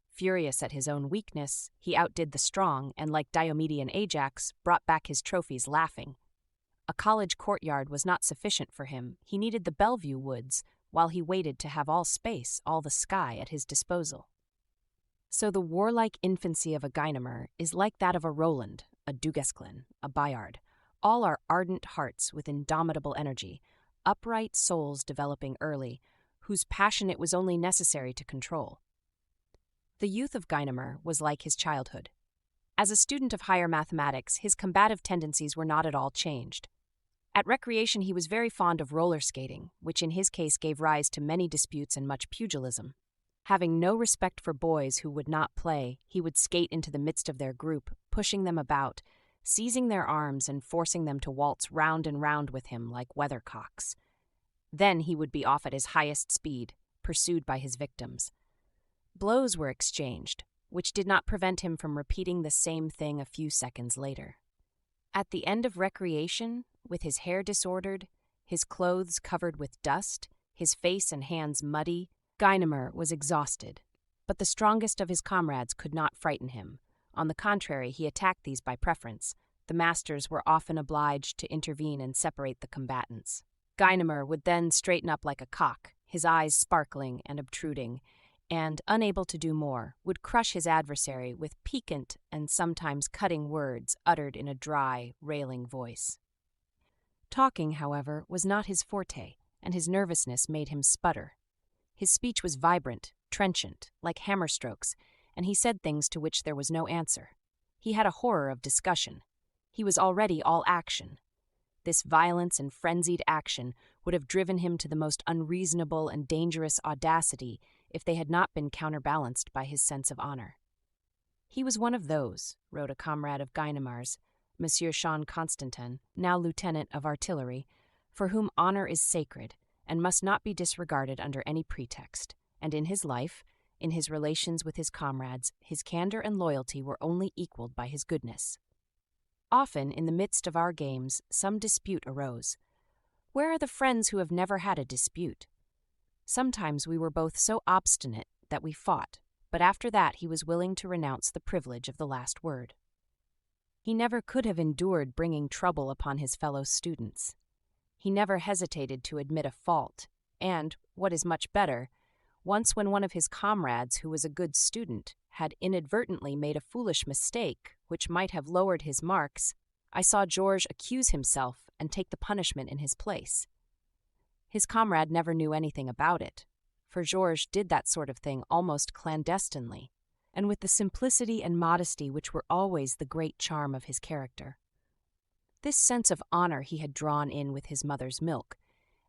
Furious at his own weakness, he outdid the strong and, like Diomedean Ajax, brought back his trophies laughing. A college courtyard was not sufficient for him. He needed the Bellevue woods, while he waited to have all space, all the sky at his disposal. So the warlike infancy of a Guynemer is like that of a Roland, a Duguesclin, a Bayard. All are ardent hearts with indomitable energy, upright souls developing early, whose passion it was only necessary to control. The youth of Guynemer was like his childhood. As a student of higher mathematics, his combative tendencies were not at all changed. At recreation, he was very fond of roller skating, which in his case gave rise to many disputes and much pugilism. Having no respect for boys who would not play, he would skate into the midst of their group, pushing them about, seizing their arms and forcing them to waltz round and round with him like weathercocks. Then he would be off at his highest speed, pursued by his victims. Blows were exchanged, which did not prevent him from repeating the same thing a few seconds later. At the end of recreation, with his hair disordered, his clothes covered with dust, his face and hands muddy, Guynemer was exhausted, but the strongest of his comrades could not frighten him. On the contrary, he attacked these by preference. The masters were often obliged to intervene and separate the combatants. Guynemer would then straighten up like a cock, his eyes sparkling and obtruding, and, unable to do more, would crush his adversary with piquant and sometimes cutting words uttered in a dry, railing voice. Talking, however, was not his forte, and his nervousness made him sputter. His speech was vibrant, trenchant, like hammer strokes, and he said things to which there was no answer. He had a horror of discussion. He was already all action. This violence and frenzied action would have driven him to the most unreasonable and dangerous audacity if they had not been counterbalanced by his sense of honor. He was one of those, wrote a comrade of Guynemer's, Monsieur Jean Constantin, now lieutenant of artillery, for whom honor is sacred and must not be disregarded under any pretext, and in his life, in his relations with his comrades, his candor and loyalty were only equaled by his goodness. Often, in the midst of our games, some dispute arose. Where are the friends who have never had a dispute? Sometimes we were both so obstinate that we fought, but after that he was willing to renounce the privilege of the last word. He never could have endured bringing trouble upon his fellow students. He never hesitated to admit a fault, and, what is much better, once when one of his comrades, who was a good student, had inadvertently made a foolish mistake which might have lowered his marks, I saw Georges accuse himself and take the punishment in his place. His comrade never knew anything about it, for Georges did that sort of thing almost clandestinely, and with the simplicity and modesty which were always the great charm of his character. This sense of honor he had drawn in with his mother's milk,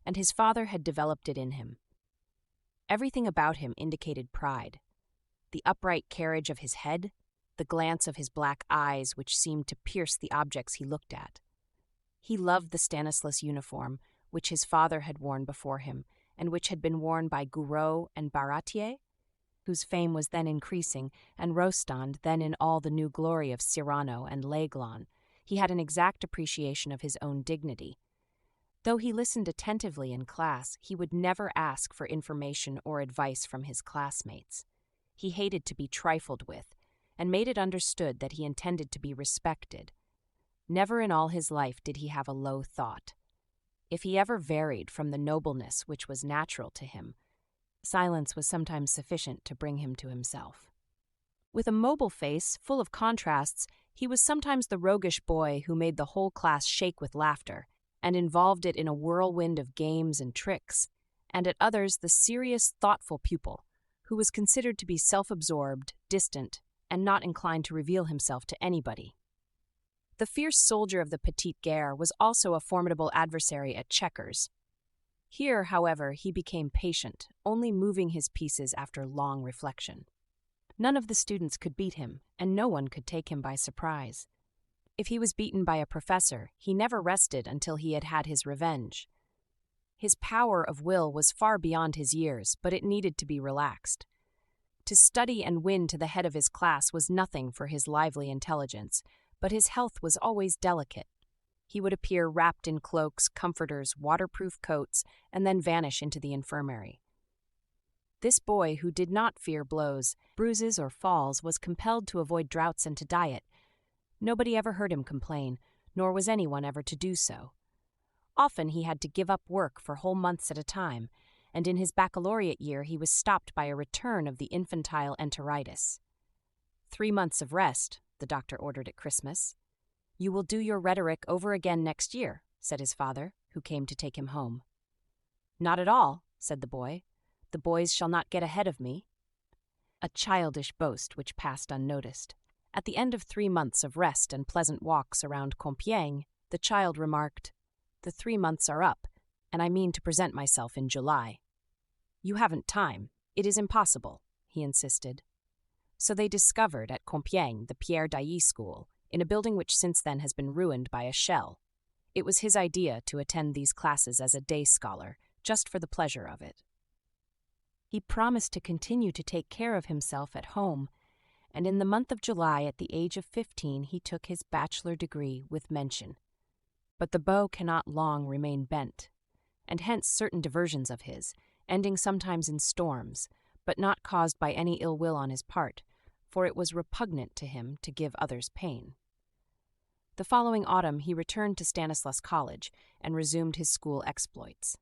and his father had developed it in him. Everything about him indicated pride. The upright carriage of his head, the glance of his black eyes which seemed to pierce the objects he looked at. He loved the Stanislas uniform, which his father had worn before him, and which had been worn by Gouraud and Baratier, whose fame was then increasing, and Rostand then in all the new glory of Cyrano and L'Aiglon. He had an exact appreciation of his own dignity. Though he listened attentively in class, he would never ask for information or advice from his classmates. He hated to be trifled with, and made it understood that he intended to be respected. Never in all his life did he have a low thought. If he ever varied from the nobleness which was natural to him, silence was sometimes sufficient to bring him to himself. With a mobile face, full of contrasts, he was sometimes the roguish boy who made the whole class shake with laughter, and involved it in a whirlwind of games and tricks, and at others the serious, thoughtful pupil, who was considered to be self-absorbed, distant, and not inclined to reveal himself to anybody. The fierce soldier of the Petite Guerre was also a formidable adversary at checkers. Here, however, he became patient, only moving his pieces after long reflection. None of the students could beat him, and no one could take him by surprise. If he was beaten by a professor, he never rested until he had had his revenge. His power of will was far beyond his years, but it needed to be relaxed. To study and win to the head of his class was nothing for his lively intelligence, but his health was always delicate. He would appear wrapped in cloaks, comforters, waterproof coats, and then vanish into the infirmary. This boy, who did not fear blows, bruises, or falls, was compelled to avoid draughts and to diet. Nobody ever heard him complain, nor was anyone ever to do so. Often he had to give up work for whole months at a time, and in his baccalaureate year he was stopped by a return of the infantile enteritis. 3 months of rest, the doctor ordered at Christmas. You will do your rhetoric over again next year, said his father, who came to take him home. Not at all, said the boy. The boys shall not get ahead of me. A childish boast which passed unnoticed. At the end of 3 months of rest and pleasant walks around Compiègne, the child remarked, The 3 months are up, and I mean to present myself in July. You haven't time. It is impossible, he insisted. So they discovered at Compiègne the Pierre Dailly School, in a building which since then has been ruined by a shell. It was his idea to attend these classes as a day scholar, just for the pleasure of it. He promised to continue to take care of himself at home, and in the month of July at the age of 15 he took his bachelor degree with mention. But the bow cannot long remain bent, and hence certain diversions of his, ending sometimes in storms, but not caused by any ill will on his part, for it was repugnant to him to give others pain. The following autumn he returned to Stanislas College and resumed his school exploits.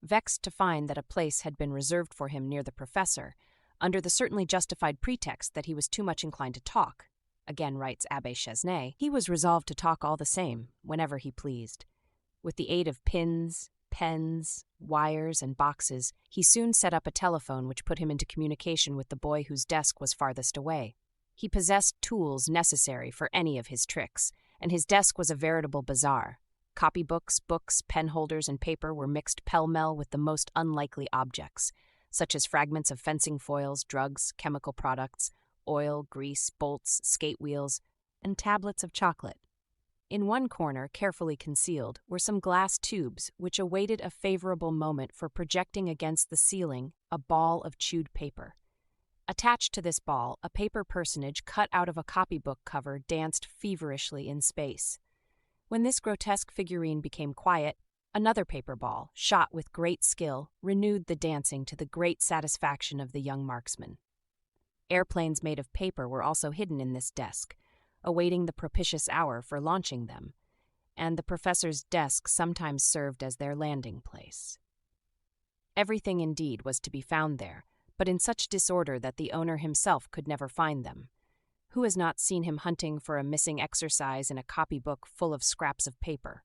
Vexed to find that a place had been reserved for him near the professor, under the certainly justified pretext that he was too much inclined to talk, again writes Abbé Chesnay, he was resolved to talk all the same, whenever he pleased. With the aid of pins, pens, wires, and boxes, he soon set up a telephone which put him into communication with the boy whose desk was farthest away. He possessed tools necessary for any of his tricks, and his desk was a veritable bazaar. Copybooks, books, penholders, and paper were mixed pell-mell with the most unlikely objects, such as fragments of fencing foils, drugs, chemical products, oil, grease, bolts, skate wheels, and tablets of chocolate. In one corner, carefully concealed, were some glass tubes which awaited a favorable moment for projecting against the ceiling a ball of chewed paper. Attached to this ball, a paper personage cut out of a copybook cover danced feverishly in space. When this grotesque figurine became quiet, another paper ball, shot with great skill, renewed the dancing to the great satisfaction of the young marksman. Airplanes made of paper were also hidden in this desk, awaiting the propitious hour for launching them, and the professor's desk sometimes served as their landing place. Everything, indeed, was to be found there, but in such disorder that the owner himself could never find them. Who has not seen him hunting for a missing exercise in a copybook full of scraps of paper?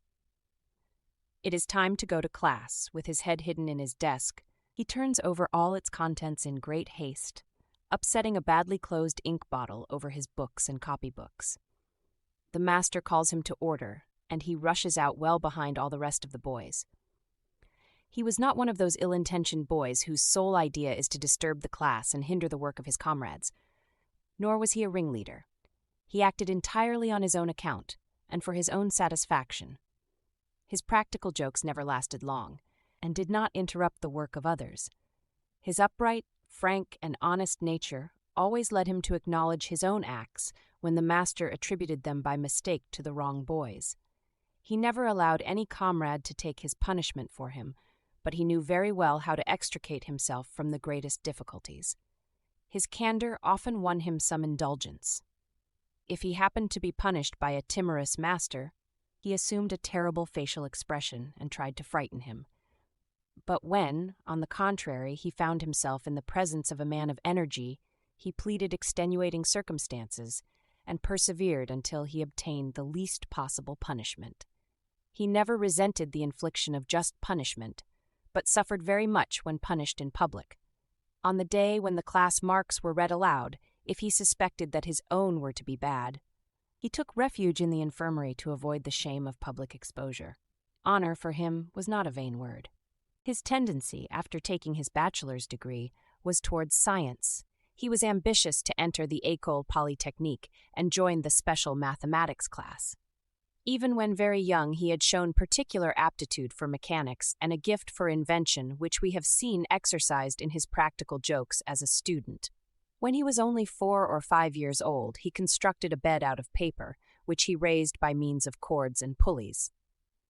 It is time to go to class. With his head hidden in his desk, he turns over all its contents in great haste, upsetting a badly closed ink bottle over his books and copybooks. The master calls him to order, and he rushes out well behind all the rest of the boys. He was not one of those ill-intentioned boys whose sole idea is to disturb the class and hinder the work of his comrades. Nor was he a ringleader. He acted entirely on his own account, and for his own satisfaction. His practical jokes never lasted long, and did not interrupt the work of others. His upright, frank, and honest nature always led him to acknowledge his own acts when the master attributed them by mistake to the wrong boys. He never allowed any comrade to take his punishment for him, but he knew very well how to extricate himself from the greatest difficulties. His candor often won him some indulgence. If he happened to be punished by a timorous master, he assumed a terrible facial expression and tried to frighten him. But when, on the contrary, he found himself in the presence of a man of energy, he pleaded extenuating circumstances and persevered until he obtained the least possible punishment. He never resented the infliction of just punishment, but suffered very much when punished in public. On the day when the class marks were read aloud, if he suspected that his own were to be bad, he took refuge in the infirmary to avoid the shame of public exposure. Honor for him was not a vain word. His tendency, after taking his bachelor's degree, was towards science. He was ambitious to enter the École Polytechnique and join the special mathematics class. Even when very young, he had shown particular aptitude for mechanics and a gift for invention which we have seen exercised in his practical jokes as a student. When he was only 4 or 5 years old, he constructed a bed out of paper, which he raised by means of cords and pulleys.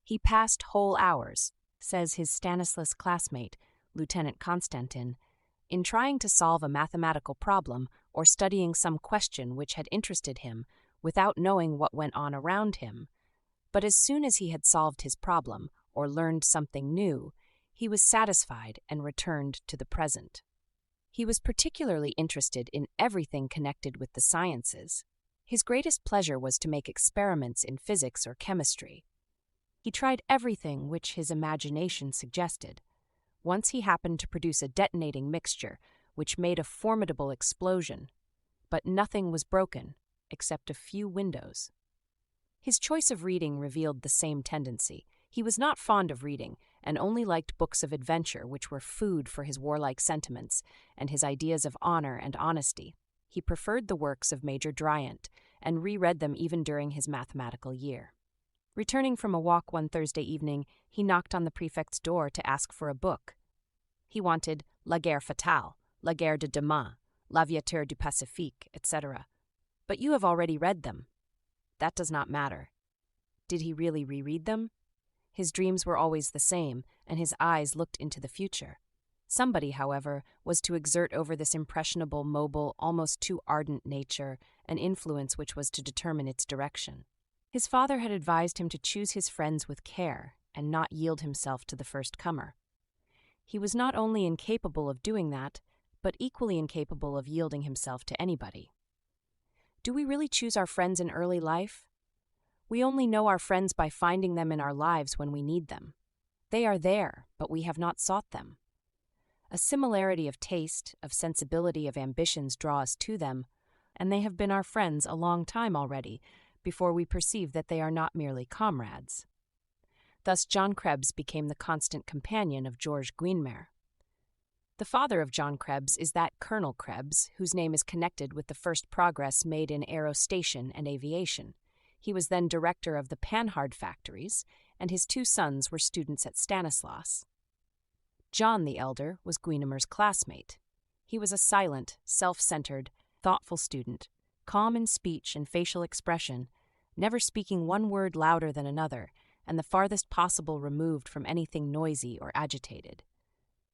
He passed whole hours, says his Stanislas classmate, Lieutenant Constantin, in trying to solve a mathematical problem or studying some question which had interested him without knowing what went on around him. But as soon as he had solved his problem, or learned something new, he was satisfied and returned to the present. He was particularly interested in everything connected with the sciences. His greatest pleasure was to make experiments in physics or chemistry. He tried everything which his imagination suggested. Once he happened to produce a detonating mixture which made a formidable explosion, but nothing was broken except a few windows. His choice of reading revealed the same tendency. He was not fond of reading, and only liked books of adventure which were food for his warlike sentiments and his ideas of honor and honesty. He preferred the works of Major Dryant, and reread them even during his mathematical year. Returning from a walk one Thursday evening, he knocked on the prefect's door to ask for a book. He wanted La Guerre Fatale, La Guerre de Demain, L'Aviateur du Pacifique, etc. But you have already read them. That does not matter. Did he really reread them? His dreams were always the same, and his eyes looked into the future. Somebody, however, was to exert over this impressionable, mobile, almost too ardent nature an influence which was to determine its direction. His father had advised him to choose his friends with care and not yield himself to the first comer. He was not only incapable of doing that, but equally incapable of yielding himself to anybody. Do we really choose our friends in early life? We only know our friends by finding them in our lives when we need them. They are there, but we have not sought them. A similarity of taste, of sensibility, of ambitions draw us to them, and they have been our friends a long time already, before we perceive that they are not merely comrades. Thus John Krebs became the constant companion of Georges Guynemer. The father of John Krebs is that Colonel Krebs, whose name is connected with the first progress made in aerostation and aviation. He was then director of the Panhard factories, and his two sons were students at Stanislas. John the elder was Guynemer's classmate. He was a silent, self-centered, thoughtful student, calm in speech and facial expression, never speaking one word louder than another, and the farthest possible removed from anything noisy or agitated.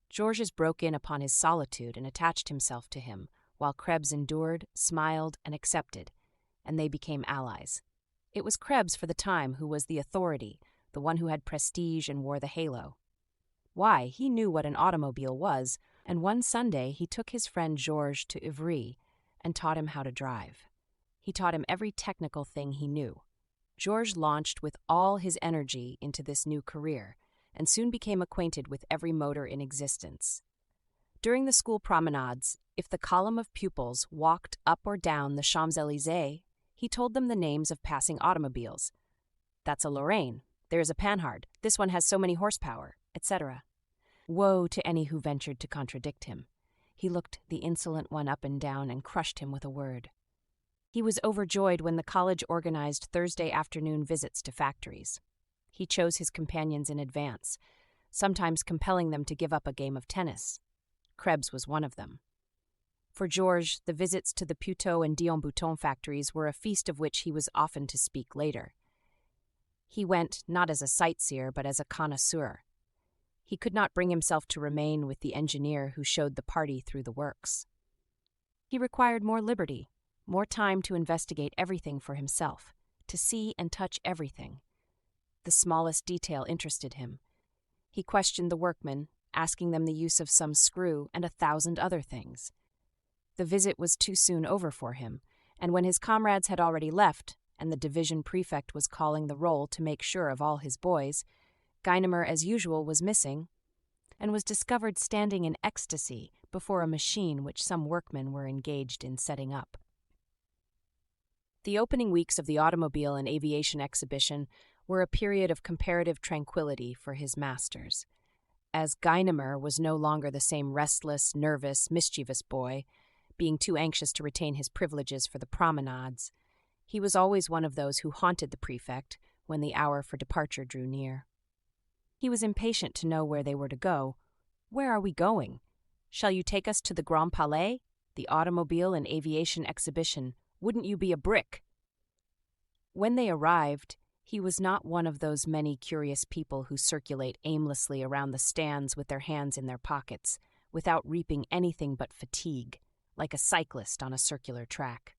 Georges broke in upon his solitude and attached himself to him, while Krebs endured, smiled, and accepted, and they became allies. It was Krebs for the time who was the authority, the one who had prestige and wore the halo. Why, he knew what an automobile was, and one Sunday he took his friend Georges to Ivry and taught him how to drive. He taught him every technical thing he knew. Georges launched with all his energy into this new career, and soon became acquainted with every motor in existence. During the school promenades, if the column of pupils walked up or down the Champs-Élysées, he told them the names of passing automobiles. That's a Lorraine. There's a Panhard. This one has so many horsepower, etc. Woe to any who ventured to contradict him. He looked the insolent one up and down and crushed him with a word. He was overjoyed when the college organized Thursday afternoon visits to factories. He chose his companions in advance, sometimes compelling them to give up a game of tennis. Krebs was one of them. For Georges, the visits to the Puteaux and Dion-Bouton factories were a feast of which he was often to speak later. He went not as a sightseer, but as a connoisseur. He could not bring himself to remain with the engineer who showed the party through the works. He required more liberty, more time to investigate everything for himself, to see and touch everything. The smallest detail interested him. He questioned the workmen, asking them the use of some screw and 1,000 other things. The visit was too soon over for him, and when his comrades had already left, and the division prefect was calling the roll to make sure of all his boys, Guynemer, as usual, was missing, and was discovered standing in ecstasy before a machine which some workmen were engaged in setting up. The opening weeks of the Automobile and Aviation exhibition were a period of comparative tranquility for his masters. As Guynemer was no longer the same restless, nervous, mischievous boy, being too anxious to retain his privileges for the promenades, he was always one of those who haunted the prefect when the hour for departure drew near. He was impatient to know where they were to go. "Where are we going? Shall you take us to the Grand Palais, the Automobile and Aviation exhibition? Wouldn't you be a brick?" When they arrived, he was not one of those many curious people who circulate aimlessly around the stands with their hands in their pockets, without reaping anything but fatigue, like a cyclist on a circular track.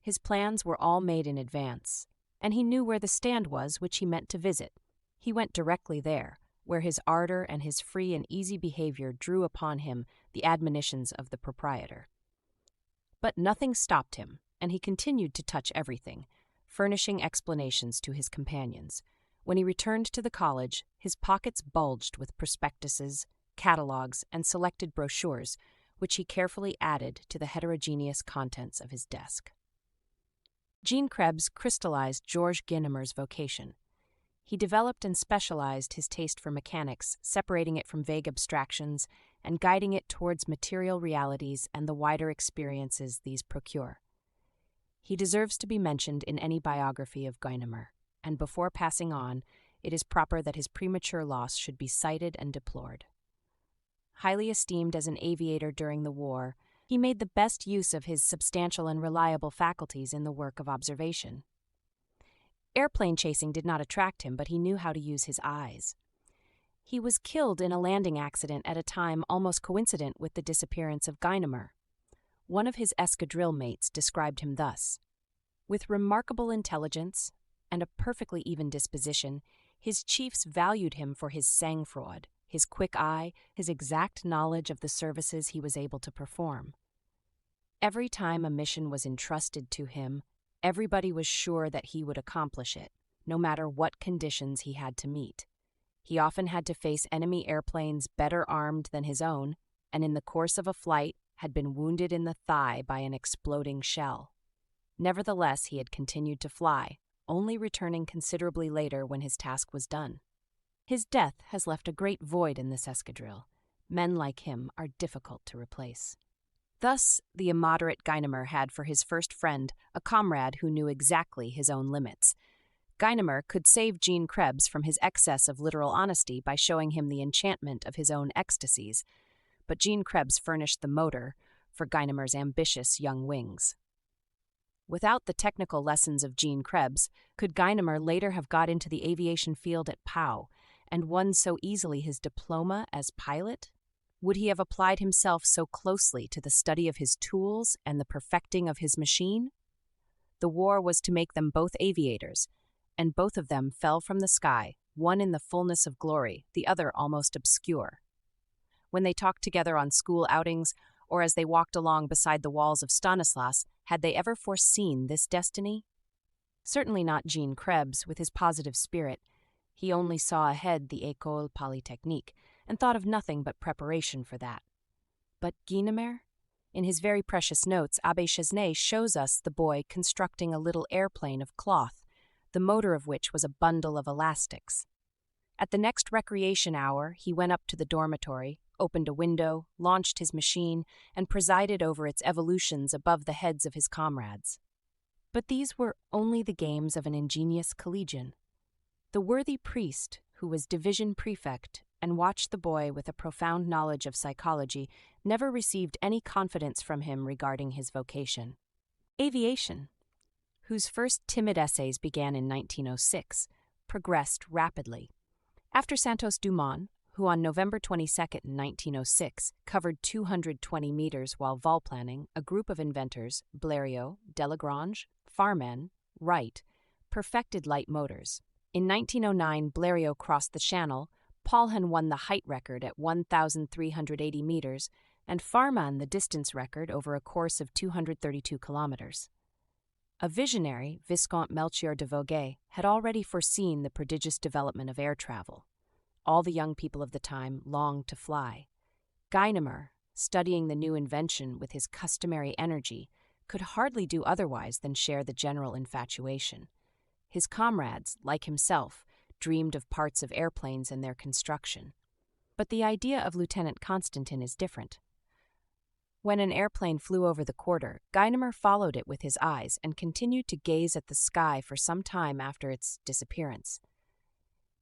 His plans were all made in advance, and he knew where the stand was which he meant to visit. He went directly there, where his ardor and his free and easy behavior drew upon him the admonitions of the proprietor. But nothing stopped him, and he continued to touch everything, furnishing explanations to his companions. When he returned to the college, his pockets bulged with prospectuses, catalogues, and selected brochures, which he carefully added to the heterogeneous contents of his desk. Jean Krebs crystallized Georges Guynemer's vocation. He developed and specialized his taste for mechanics, separating it from vague abstractions and guiding it towards material realities and the wider experiences these procure. He deserves to be mentioned in any biography of Guynemer, and before passing on, it is proper that his premature loss should be cited and deplored. Highly esteemed as an aviator during the war, he made the best use of his substantial and reliable faculties in the work of observation. Airplane chasing did not attract him, but he knew how to use his eyes. He was killed in a landing accident at a time almost coincident with the disappearance of Guynemer. One of his escadrille mates described him thus: "With remarkable intelligence and a perfectly even disposition, his chiefs valued him for his sang-froid, his quick eye, his exact knowledge of the services he was able to perform. Every time a mission was entrusted to him, everybody was sure that he would accomplish it, no matter what conditions he had to meet. He often had to face enemy airplanes better armed than his own, and in the course of a flight had been wounded in the thigh by an exploding shell. Nevertheless, he had continued to fly, only returning considerably later when his task was done. His death has left a great void in this escadrille. Men like him are difficult to replace." Thus, the immoderate Guynemer had for his first friend a comrade who knew exactly his own limits. Guynemer could save Jean Krebs from his excess of literal honesty by showing him the enchantment of his own ecstasies, but Jean Krebs furnished the motor for Guynemer's ambitious young wings. Without the technical lessons of Jean Krebs, could Guynemer later have got into the aviation field at Pau and won so easily his diploma as pilot? Would he have applied himself so closely to the study of his tools and the perfecting of his machine? The war was to make them both aviators, and both of them fell from the sky, one in the fullness of glory, the other almost obscure. When they talked together on school outings, or as they walked along beside the walls of Stanislas, had they ever foreseen this destiny? Certainly not Jean Krebs, with his positive spirit. He only saw ahead the École Polytechnique, and thought of nothing but preparation for that. But Guynemer? In his very precious notes, Abbé Chesnais shows us the boy constructing a little airplane of cloth, the motor of which was a bundle of elastics. At the next recreation hour, he went up to the dormitory, opened a window, launched his machine, and presided over its evolutions above the heads of his comrades. But these were only the games of an ingenious collegian. The worthy priest, who was division prefect and watched the boy with a profound knowledge of psychology, never received any confidence from him regarding his vocation. Aviation, whose first timid essays began in 1906, progressed rapidly. After Santos Dumont, who on November 22, 1906, covered 220 meters while volplaning, a group of inventors, Blériot, Delagrange, Farman, Wright, perfected light motors. In 1909, Blériot crossed the Channel, Paulhan won the height record at 1,380 meters, and Farman the distance record over a course of 232 kilometers. A visionary, Viscount Melchior de Vogue, had already foreseen the prodigious development of air travel. All the young people of the time longed to fly. Guynemer, studying the new invention with his customary energy, could hardly do otherwise than share the general infatuation. His comrades, like himself, dreamed of parts of airplanes and their construction. But the idea of Lieutenant Constantin is different. When an airplane flew over the quarter, Guynemer followed it with his eyes and continued to gaze at the sky for some time after its disappearance.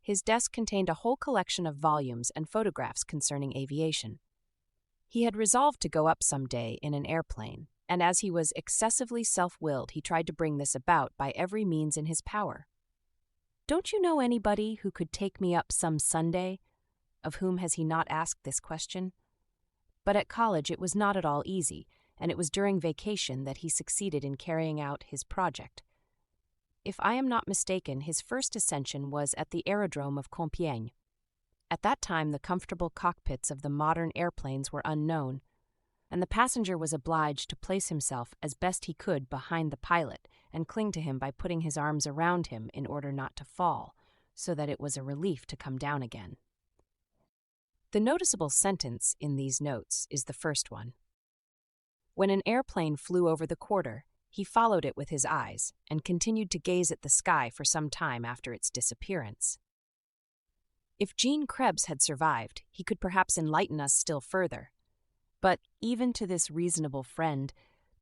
His desk contained a whole collection of volumes and photographs concerning aviation. He had resolved to go up some day in an airplane, and as he was excessively self-willed, he tried to bring this about by every means in his power. "Don't you know anybody who could take me up some Sunday?" Of whom has he not asked this question? But at college it was not at all easy, and it was during vacation that he succeeded in carrying out his project. If I am not mistaken, his first ascension was at the aerodrome of Compiègne. At that time, the comfortable cockpits of the modern airplanes were unknown, and the passenger was obliged to place himself as best he could behind the pilot and cling to him by putting his arms around him in order not to fall, so that it was a relief to come down again. The noticeable sentence in these notes is the first one. When an airplane flew over the quarter, he followed it with his eyes and continued to gaze at the sky for some time after its disappearance. If Jean Krebs had survived, he could perhaps enlighten us still further. But even to this reasonable friend,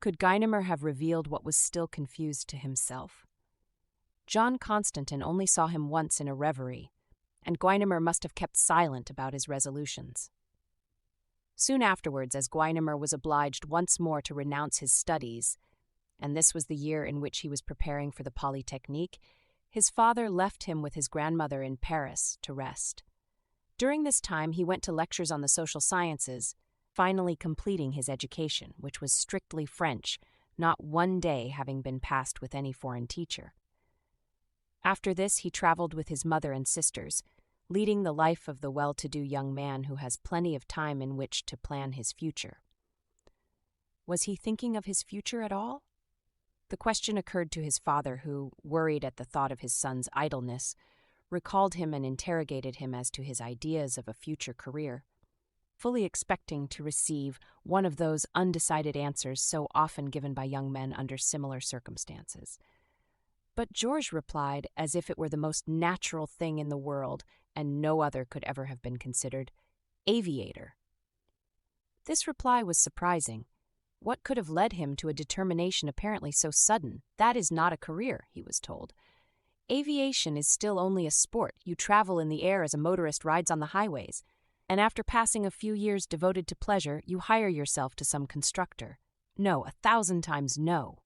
could Guynemer have revealed what was still confused to himself? John Constantin only saw him once in a reverie, and Guynemer must have kept silent about his resolutions. Soon afterwards, as Guynemer was obliged once more to renounce his studies, and this was the year in which he was preparing for the Polytechnique, his father left him with his grandmother in Paris to rest. During this time, he went to lectures on the social sciences, finally completing his education, which was strictly French, not one day having been passed with any foreign teacher. After this, he traveled with his mother and sisters, leading the life of the well-to-do young man who has plenty of time in which to plan his future. Was he thinking of his future at all? The question occurred to his father, who, worried at the thought of his son's idleness, recalled him and interrogated him as to his ideas of a future career, fully expecting to receive one of those undecided answers so often given by young men under similar circumstances. But Georges replied, as if it were the most natural thing in the world, and no other could ever have been considered, aviator. This reply was surprising. What could have led him to a determination apparently so sudden? That is not a career, he was told. Aviation is still only a sport. You travel in the air as a motorist rides on the highways, and after passing a few years devoted to pleasure, you hire yourself to some constructor. No, 1,000 times no.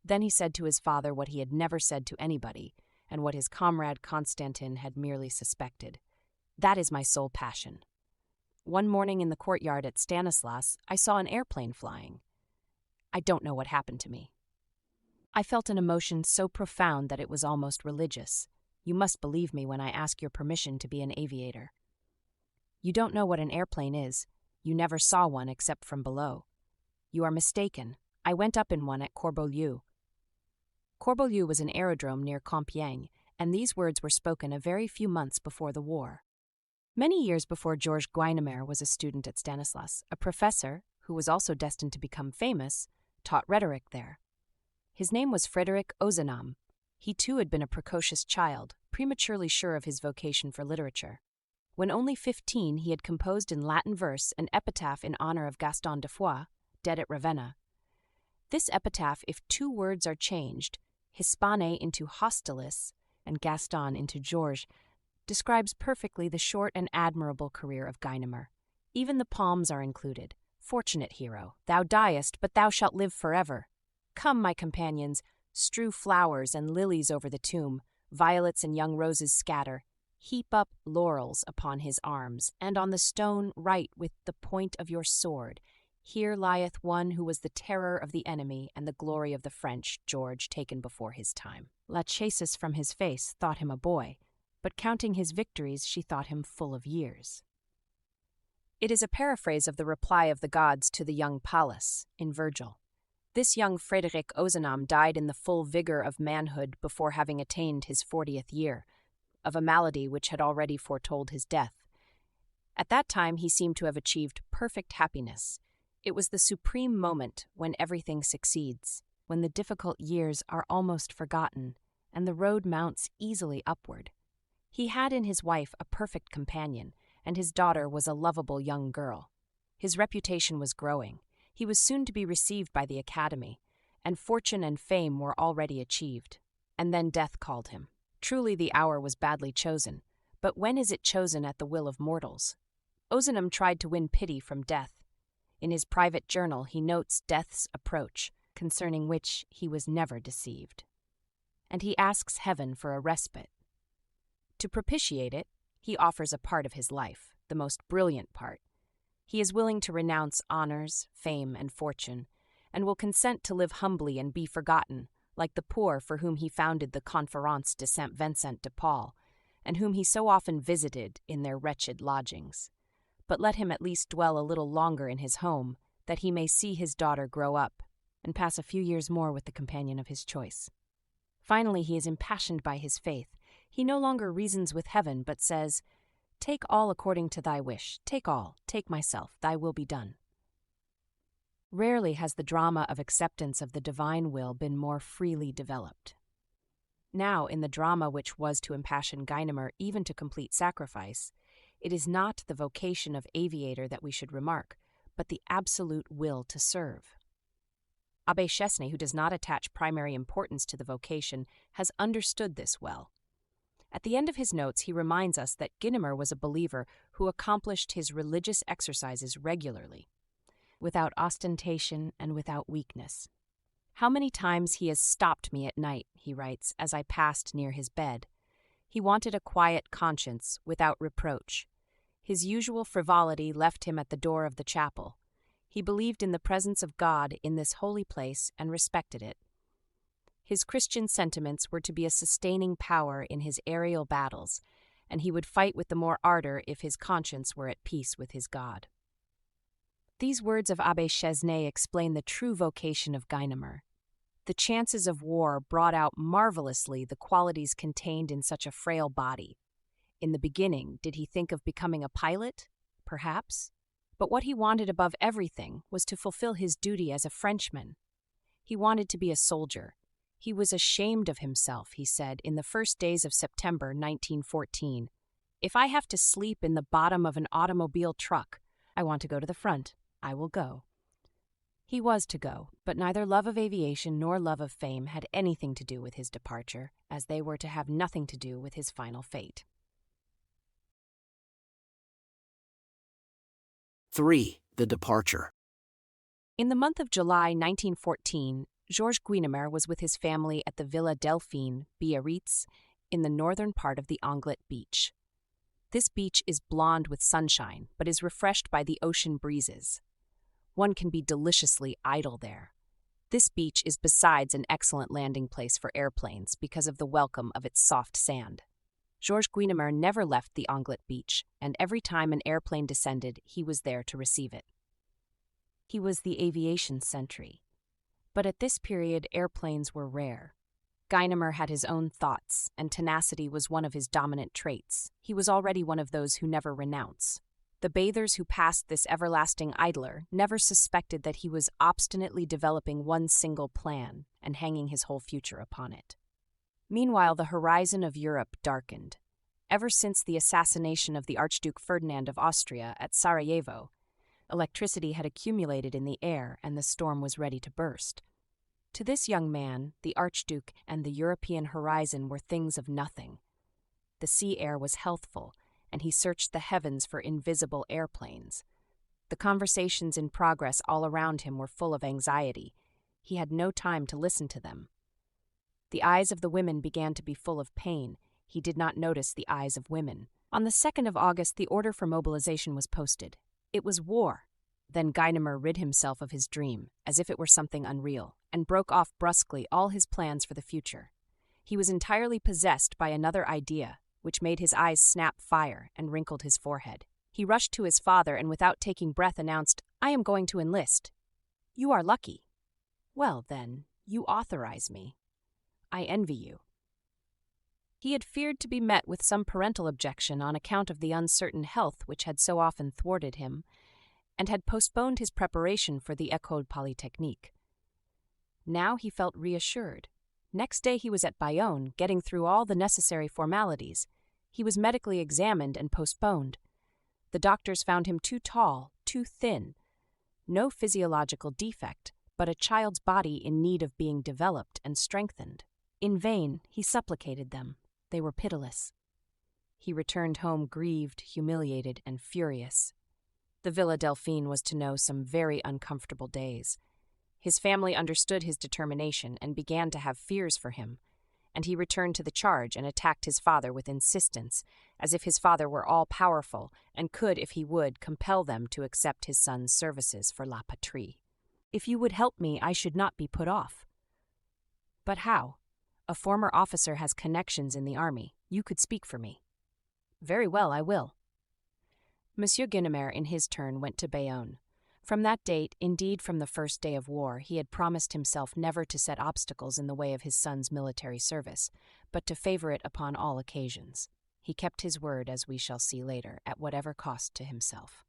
Then he said to his father what he had never said to anybody, and what his comrade Constantin had merely suspected. That is my sole passion. One morning in the courtyard at Stanislas, I saw an airplane flying. I don't know what happened to me. I felt an emotion so profound that it was almost religious. You must believe me when I ask your permission to be an aviator. You don't know what an airplane is. You never saw one except from below. You are mistaken. I went up in one at Corbeau-Lieu. Corbeau-Lieu was an aerodrome near Compiègne, and these words were spoken a very few months before the war. Many years before Georges Guynemer was a student at Stanislas, a professor, who was also destined to become famous, taught rhetoric there. His name was Frédéric Ozanam. He too had been a precocious child, prematurely sure of his vocation for literature. When only 15, he had composed in Latin verse an epitaph in honor of Gaston de Foix, dead at Ravenna. This epitaph, if 2 words are changed, Hispane into Hostilis and Gaston into Georges, describes perfectly the short and admirable career of Guynemer. Even the palms are included. Fortunate hero, thou diest, but thou shalt live forever. Come, my companions, strew flowers and lilies over the tomb, violets and young roses scatter, heap up laurels upon his arms, and on the stone write with the point of your sword, Here lieth one who was the terror of the enemy and the glory of the French, George, taken before his time. Lachesis from his face thought him a boy, but counting his victories she thought him full of years. It is a paraphrase of the reply of the gods to the young Pallas in Virgil. This young Frédéric Ozanam died in the full vigor of manhood before having attained his 40th year, of a malady which had already foretold his death. At that time he seemed to have achieved perfect happiness. It was the supreme moment when everything succeeds, when the difficult years are almost forgotten, and the road mounts easily upward. He had in his wife a perfect companion, and his daughter was a lovable young girl. His reputation was growing. He was soon to be received by the Academy, and fortune and fame were already achieved. And then death called him. Truly the hour was badly chosen, but when is it chosen at the will of mortals? Ozanam tried to win pity from death. In his private journal he notes death's approach, concerning which he was never deceived. And he asks heaven for a respite. To propitiate it, he offers a part of his life, the most brilliant part. He is willing to renounce honors, fame, and fortune, and will consent to live humbly and be forgotten, like the poor for whom he founded the Conférence de Saint-Vincent de Paul, and whom he so often visited in their wretched lodgings. But let him at least dwell a little longer in his home, that he may see his daughter grow up, and pass a few years more with the companion of his choice. Finally, he is impassioned by his faith. He no longer reasons with heaven, but says, "Take all according to thy wish. Take all. Take myself. Thy will be done." Rarely has the drama of acceptance of the divine will been more freely developed. Now, in the drama which was to impassion Guynemer even to complete sacrifice, it is not the vocation of aviator that we should remark, but the absolute will to serve. Abbé Chesnay, who does not attach primary importance to the vocation, has understood this well. At the end of his notes, he reminds us that Guynemer was a believer who accomplished his religious exercises regularly, without ostentation and without weakness. "How many times he has stopped me at night," he writes, "as I passed near his bed. He wanted a quiet conscience, without reproach. His usual frivolity left him at the door of the chapel. He believed in the presence of God in this holy place and respected it. His Christian sentiments were to be a sustaining power in his aerial battles, and he would fight with the more ardor if his conscience were at peace with his God." These words of Abbé Chesnay explain the true vocation of Guynemer. The chances of war brought out marvelously the qualities contained in such a frail body. In the beginning, did he think of becoming a pilot? Perhaps. But what he wanted above everything was to fulfill his duty as a Frenchman. He wanted to be a soldier. He was ashamed of himself, he said, in the first days of September 1914. "If I have to sleep in the bottom of an automobile truck, I want to go to the front. I will go." He was to go, but neither love of aviation nor love of fame had anything to do with his departure, as they were to have nothing to do with his final fate. 3. The Departure. In the month of July 1914, Georges Guynemer was with his family at the Villa Delphine, Biarritz, in the northern part of the Anglet beach. This beach is blonde with sunshine, but is refreshed by the ocean breezes. One can be deliciously idle there. This beach is besides an excellent landing place for airplanes because of the welcome of its soft sand. Georges Guynemer never left the Anglet beach, and every time an airplane descended, he was there to receive it. He was the aviation sentry. But at this period, airplanes were rare. Guynemer had his own thoughts, and tenacity was one of his dominant traits. He was already one of those who never renounce. The bathers who passed this everlasting idler never suspected that he was obstinately developing one single plan and hanging his whole future upon it. Meanwhile, the horizon of Europe darkened. Ever since the assassination of the Archduke Ferdinand of Austria at Sarajevo, electricity had accumulated in the air and the storm was ready to burst. To this young man, the Archduke and the European horizon were things of nothing. The sea air was healthful, and he searched the heavens for invisible airplanes. The conversations in progress all around him were full of anxiety. He had no time to listen to them. The eyes of the women began to be full of pain. He did not notice the eyes of women. On the 2nd of August, the order for mobilization was posted. It was war. Then Guynemer rid himself of his dream, as if it were something unreal, and broke off brusquely all his plans for the future. He was entirely possessed by another idea, which made his eyes snap fire and wrinkled his forehead. He rushed to his father and without taking breath announced, "I am going to enlist." "You are lucky." "Well, then, you authorize me. I envy you." He had feared to be met with some parental objection on account of the uncertain health which had so often thwarted him, and had postponed his preparation for the École Polytechnique. Now he felt reassured. Next day he was at Bayonne, getting through all the necessary formalities. He was medically examined and postponed. The doctors found him too tall, too thin. No physiological defect, but a child's body in need of being developed and strengthened. In vain, he supplicated them. They were pitiless. He returned home grieved, humiliated, and furious. The Villa Delphine was to know some very uncomfortable days. His family understood his determination and began to have fears for him, and he returned to the charge and attacked his father with insistence, as if his father were all-powerful and could, if he would, compel them to accept his son's services for la patrie. "If you would help me, I should not be put off." "But how? A former officer has connections in the army. You could speak for me." Very well, I will. Monsieur Guynemer, in his turn, went to Bayonne. From that date, indeed from the first day of war, he had promised himself never to set obstacles in the way of his son's military service, but to favor it upon all occasions. He kept his word, as we shall see later, at whatever cost to himself.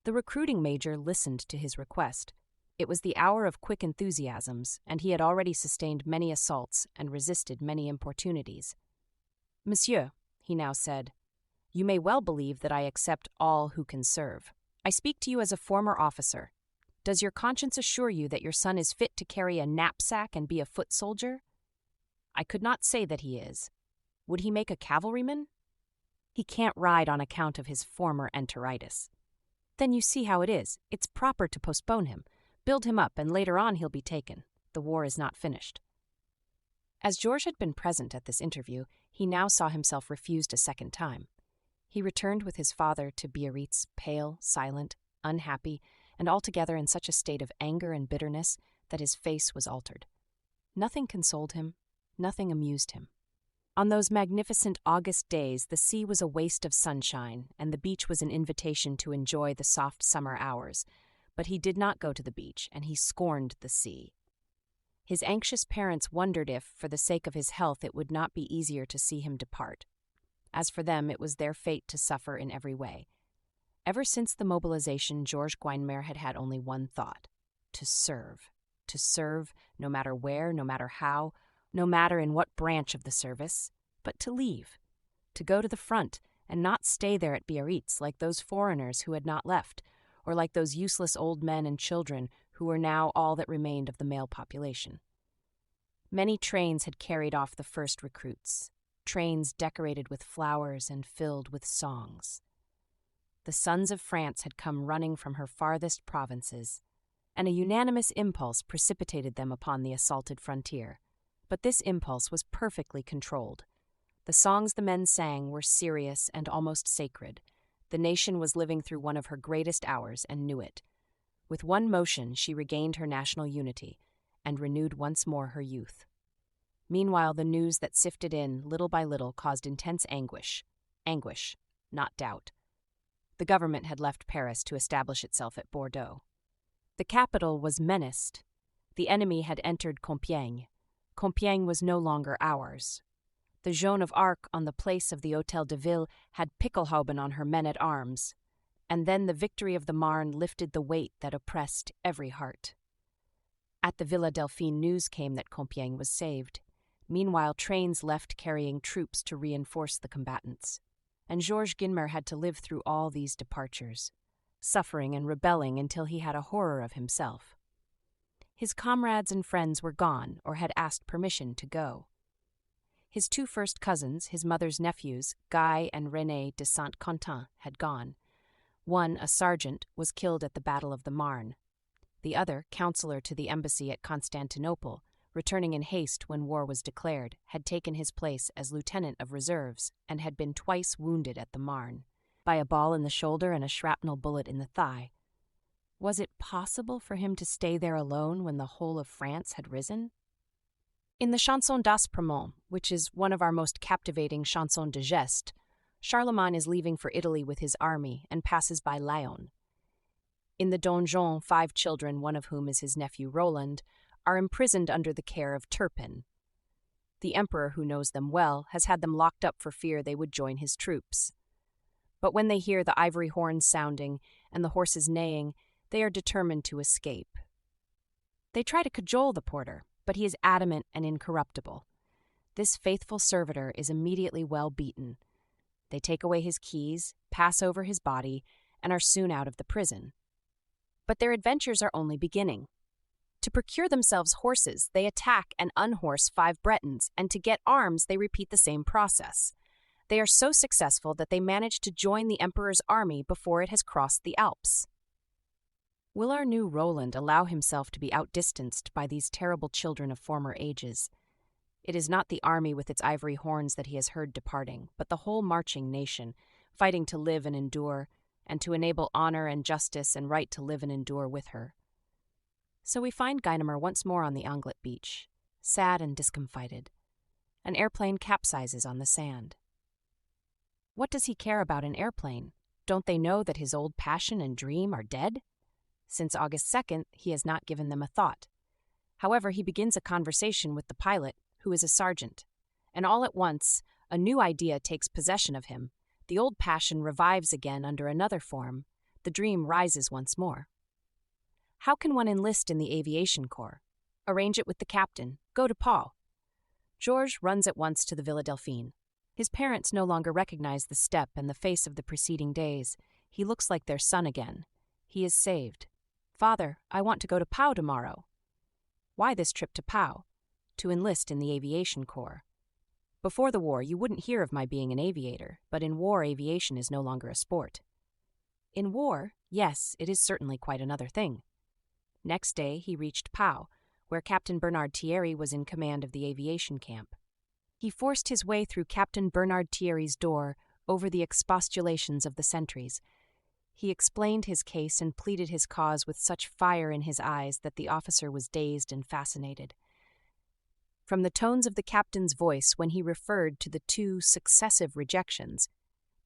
The recruiting major listened to his request. It was the hour of quick enthusiasms, and he had already sustained many assaults and resisted many importunities. Monsieur, he now said, you may well believe that I accept all who can serve. I speak to you as a former officer. Does your conscience assure you that your son is fit to carry a knapsack and be a foot soldier? I could not say that he is. Would he make a cavalryman? He can't ride on account of his former enteritis. Then you see how it is. It's proper to postpone him. Build him up, and later on he'll be taken. The war is not finished. As Georges had been present at this interview, he now saw himself refused a second time. He returned with his father to Biarritz, pale, silent, unhappy, and altogether in such a state of anger and bitterness that his face was altered. Nothing consoled him, nothing amused him. On those magnificent August days, the sea was a waste of sunshine, and the beach was an invitation to enjoy the soft summer hours. But he did not go to the beach, and he scorned the sea. His anxious parents wondered if, for the sake of his health, it would not be easier to see him depart. As for them, it was their fate to suffer in every way. Ever since the mobilization, Georges Guynemer had had only one thought: to serve. To serve, no matter where, no matter how, no matter in what branch of the service, but to leave. To go to the front, and not stay there at Biarritz like those foreigners who had not left, or like those useless old men and children who were now all that remained of the male population. Many trains had carried off the first recruits, trains decorated with flowers and filled with songs. The sons of France had come running from her farthest provinces, and a unanimous impulse precipitated them upon the assaulted frontier. But this impulse was perfectly controlled. The songs the men sang were serious and almost sacred. The nation was living through one of her greatest hours and knew it. With one motion she regained her national unity and renewed once more her youth. Meanwhile, the news that sifted in, little by little, caused intense anguish. Anguish, not doubt. The government had left Paris to establish itself at Bordeaux. The capital was menaced. The enemy had entered Compiègne. Compiègne was no longer ours. The Joan of Arc on the place of the Hôtel de Ville had Pickelhauben on her men-at-arms, and then the victory of the Marne lifted the weight that oppressed every heart. At the Villa Delphine news came that Compiègne was saved. Meanwhile, trains left carrying troops to reinforce the combatants, and Georges Guynemer had to live through all these departures, suffering and rebelling until he had a horror of himself. His comrades and friends were gone or had asked permission to go. His two first cousins, his mother's nephews, Guy and René de Saint-Quentin, had gone. One, a sergeant, was killed at the Battle of the Marne. The other, counselor to the embassy at Constantinople, returning in haste when war was declared, had taken his place as lieutenant of reserves and had been twice wounded at the Marne, by a ball in the shoulder and a shrapnel bullet in the thigh. Was it possible for him to stay there alone when the whole of France had risen? In the Chanson d'Aspremont, which is one of our most captivating chansons de geste, Charlemagne is leaving for Italy with his army and passes by Laon. In the Donjon, 5 children, one of whom is his nephew Roland, are imprisoned under the care of Turpin. The emperor, who knows them well, has had them locked up for fear they would join his troops. But when they hear the ivory horns sounding and the horses neighing, they are determined to escape. They try to cajole the porter, but he is adamant and incorruptible. This faithful servitor is immediately well beaten. They take away his keys, pass over his body, and are soon out of the prison. But their adventures are only beginning. To procure themselves horses, they attack and unhorse 5 Bretons, and to get arms, they repeat the same process. They are so successful that they manage to join the emperor's army before it has crossed the Alps. Will our new Roland allow himself to be outdistanced by these terrible children of former ages? It is not the army with its ivory horns that he has heard departing, but the whole marching nation, fighting to live and endure, and to enable honor and justice and right to live and endure with her. So we find Guynemer once more on the Anglet beach, sad and discomfited. An airplane capsizes on the sand. What does he care about an airplane? Don't they know that his old passion and dream are dead? Since August 2nd, he has not given them a thought. However, he begins a conversation with the pilot, who is a sergeant. And all at once, a new idea takes possession of him. The old passion revives again under another form. The dream rises once more. How can one enlist in the Aviation Corps? Arrange it with the captain. Go to Pau. Georges runs at once to the Villa Delphine. His parents no longer recognize the step and the face of the preceding days. He looks like their son again. He is saved. Father, I want to go to Pau tomorrow. Why this trip to Pau? To enlist in the Aviation Corps. Before the war, you wouldn't hear of my being an aviator, but in war, aviation is no longer a sport. In war, yes, it is certainly quite another thing. Next day, he reached Pau, where Captain Bernard Thierry was in command of the aviation camp. He forced his way through Captain Bernard Thierry's door over the expostulations of the sentries. He explained his case and pleaded his cause with such fire in his eyes that the officer was dazed and fascinated. From the tones of the captain's voice when he referred to the 2 successive rejections,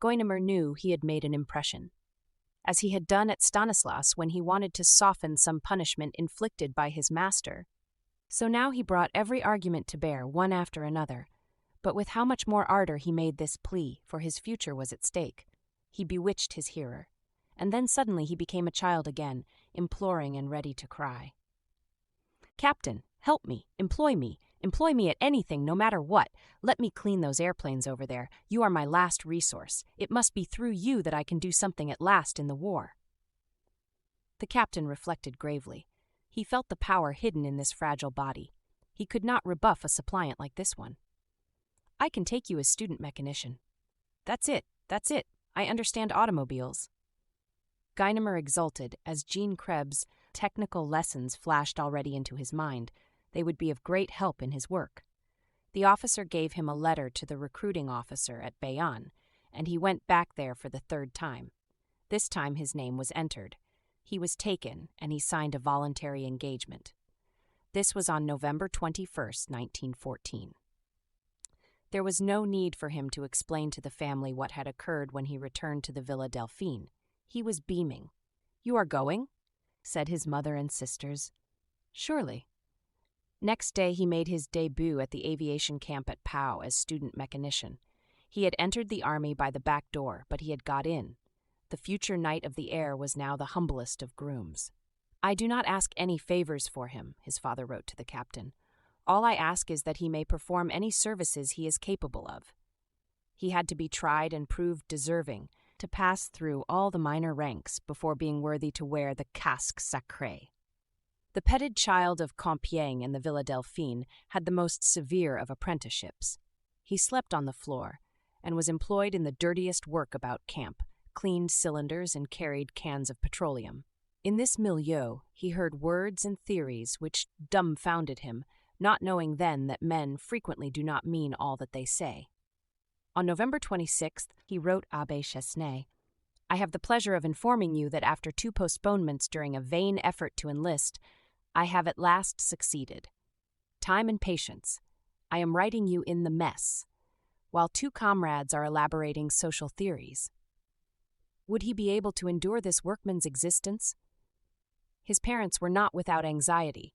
Guynemer knew he had made an impression. As he had done at Stanislas when he wanted to soften some punishment inflicted by his master. So now he brought every argument to bear, one after another. But with how much more ardor he made this plea, for his future was at stake. He bewitched his hearer. And then suddenly he became a child again, imploring and ready to cry. Captain, help me, employ me at anything, no matter what. Let me clean those airplanes over there. You are my last resource. It must be through you that I can do something at last in the war. The captain reflected gravely. He felt the power hidden in this fragile body. He could not rebuff a suppliant like this one. I can take you as student mechanician. That's it. I understand automobiles. Guynemer exulted as Jean Krebs's technical lessons flashed already into his mind. They would be of great help in his work. The officer gave him a letter to the recruiting officer at Bayonne, and he went back there for the 3rd time. This time his name was entered. He was taken, and he signed a voluntary engagement. This was on November 21st, 1914. There was no need for him to explain to the family what had occurred when he returned to the Villa Delphine. He was beaming. "You are going?" said his mother and sisters. "Surely." Next day he made his debut at the aviation camp at Pau as student mechanician. He had entered the army by the back door, but he had got in. The future knight of the air was now the humblest of grooms. "I do not ask any favors for him," his father wrote to the captain. "All I ask is that he may perform any services he is capable of." He had to be tried and proved deserving, to pass through all the minor ranks before being worthy to wear the casque sacré. The petted child of Compiègne and the Villa Delphine had the most severe of apprenticeships. He slept on the floor and was employed in the dirtiest work about camp, cleaned cylinders and carried cans of petroleum. In this milieu, he heard words and theories which dumbfounded him, not knowing then that men frequently do not mean all that they say. On November 26th, he wrote Abbé Chesnay, "I have the pleasure of informing you that after 2 postponements during a vain effort to enlist, I have at last succeeded. Time and patience. I am writing you in the mess, while 2 comrades are elaborating social theories." Would he be able to endure this workman's existence? His parents were not without anxiety.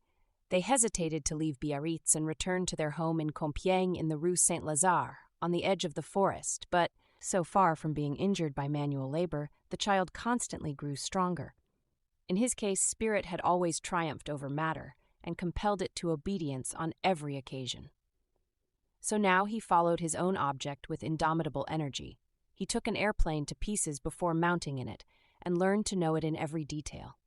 They hesitated to leave Biarritz and return to their home in Compiègne in the Rue Saint-Lazare, on the edge of the forest, but, so far from being injured by manual labor, the child constantly grew stronger. In his case, spirit had always triumphed over matter and compelled it to obedience on every occasion. So now he followed his own object with indomitable energy. He took an airplane to pieces before mounting in it and learned to know it in every detail.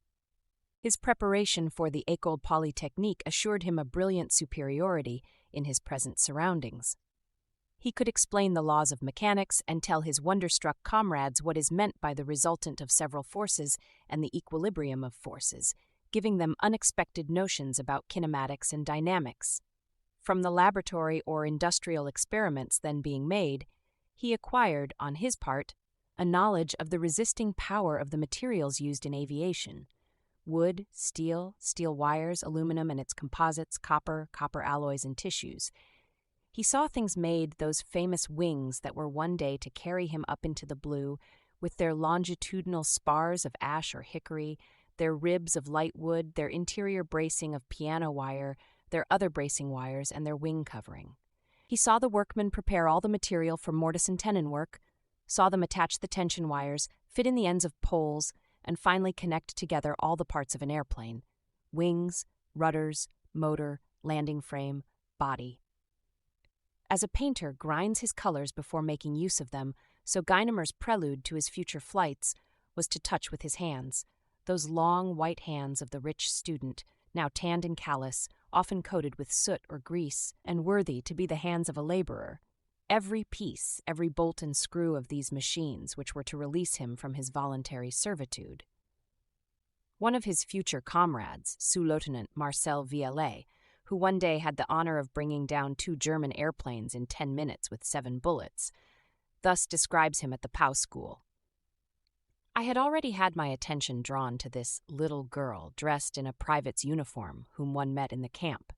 His preparation for the École Polytechnique assured him a brilliant superiority in his present surroundings. He could explain the laws of mechanics and tell his wonderstruck comrades what is meant by the resultant of several forces and the equilibrium of forces, giving them unexpected notions about kinematics and dynamics. From the laboratory or industrial experiments then being made, he acquired, on his part, a knowledge of the resisting power of the materials used in aviation: wood, steel, steel wires, aluminum and its composites, copper, copper alloys and tissues. He saw things made, those famous wings that were one day to carry him up into the blue, with their longitudinal spars of ash or hickory, their ribs of light wood, their interior bracing of piano wire, their other bracing wires, and their wing covering. He saw the workmen prepare all the material for mortise and tenon work, saw them attach the tension wires, fit in the ends of poles, and finally connect together all the parts of an airplane: wings, rudders, motor, landing frame, body. As a painter grinds his colors before making use of them, so Guynemer's prelude to his future flights was to touch with his hands, those long white hands of the rich student, now tanned and callous, often coated with soot or grease, and worthy to be the hands of a laborer. Every piece, every bolt and screw of these machines which were to release him from his voluntary servitude. One of his future comrades, Sous-Lieutenant Marcel Vialet, who one day had the honor of bringing down 2 German airplanes in 10 minutes with 7 bullets, thus describes him at the POW school. I had already had my attention drawn to this little girl dressed in a private's uniform whom one met in the camp.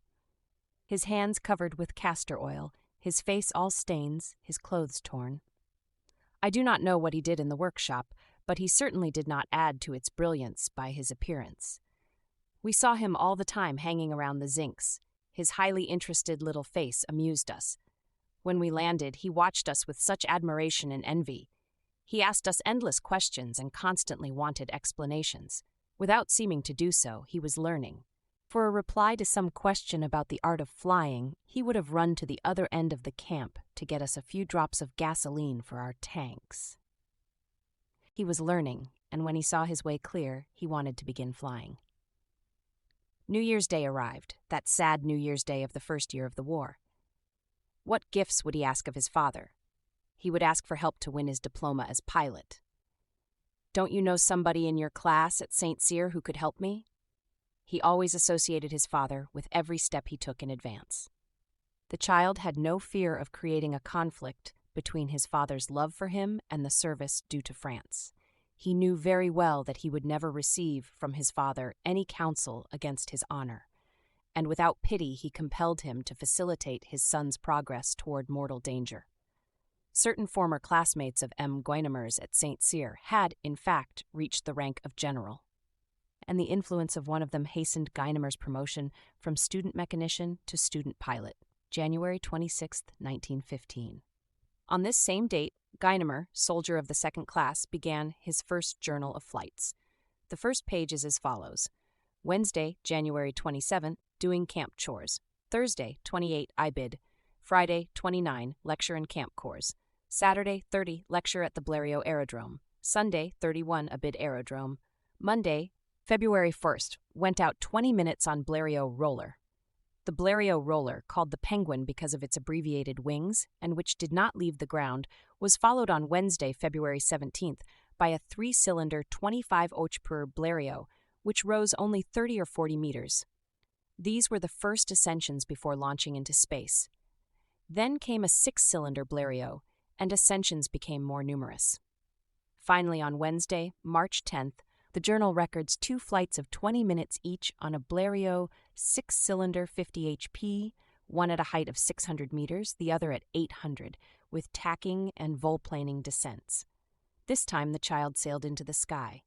His hands covered with castor oil, his face all stains, his clothes torn. I do not know what he did in the workshop, but he certainly did not add to its brilliance by his appearance. We saw him all the time hanging around the zincs. His highly interested little face amused us. When we landed, he watched us with such admiration and envy. He asked us endless questions and constantly wanted explanations. Without seeming to do so, he was learning. For a reply to some question about the art of flying, he would have run to the other end of the camp to get us a few drops of gasoline for our tanks. He was learning, and when he saw his way clear, he wanted to begin flying. New Year's Day arrived, that sad New Year's Day of the first year of the war. What gifts would he ask of his father? He would ask for help to win his diploma as pilot. "Don't you know somebody in your class at St. Cyr who could help me?" He always associated his father with every step he took in advance. The child had no fear of creating a conflict between his father's love for him and the service due to France. He knew very well that he would never receive from his father any counsel against his honor, and without pity he compelled him to facilitate his son's progress toward mortal danger. Certain former classmates of M. Guynemers at St. Cyr had, in fact, reached the rank of general, and the influence of one of them hastened Guynemer's promotion from student mechanician to student pilot, January 26, 1915. On this same date, Guynemer, soldier of the second class, began his first journal of flights. The first page is as follows: Wednesday, January 27, doing camp chores. Thursday, 28, IBID. Friday, 29, lecture and camp course. Saturday, 30, lecture at the Blériot Aerodrome. Sunday, 31, IBID Aerodrome. Monday, February 1st, went out 20 minutes on Blériot roller. The Blériot roller, called the Penguin because of its abbreviated wings, and which did not leave the ground, was followed on Wednesday, February 17th, by a 3-cylinder 25 Hp Blériot, which rose only 30 or 40 meters. These were the first ascensions before launching into space. Then came a 6-cylinder Blériot, and ascensions became more numerous. Finally, on Wednesday, March 10th, the journal records 2 flights of 20 minutes each on a Blériot 6-cylinder 50 HP, one at a height of 600 meters, the other at 800, with tacking and volplaning descents. This time the child sailed into the sky.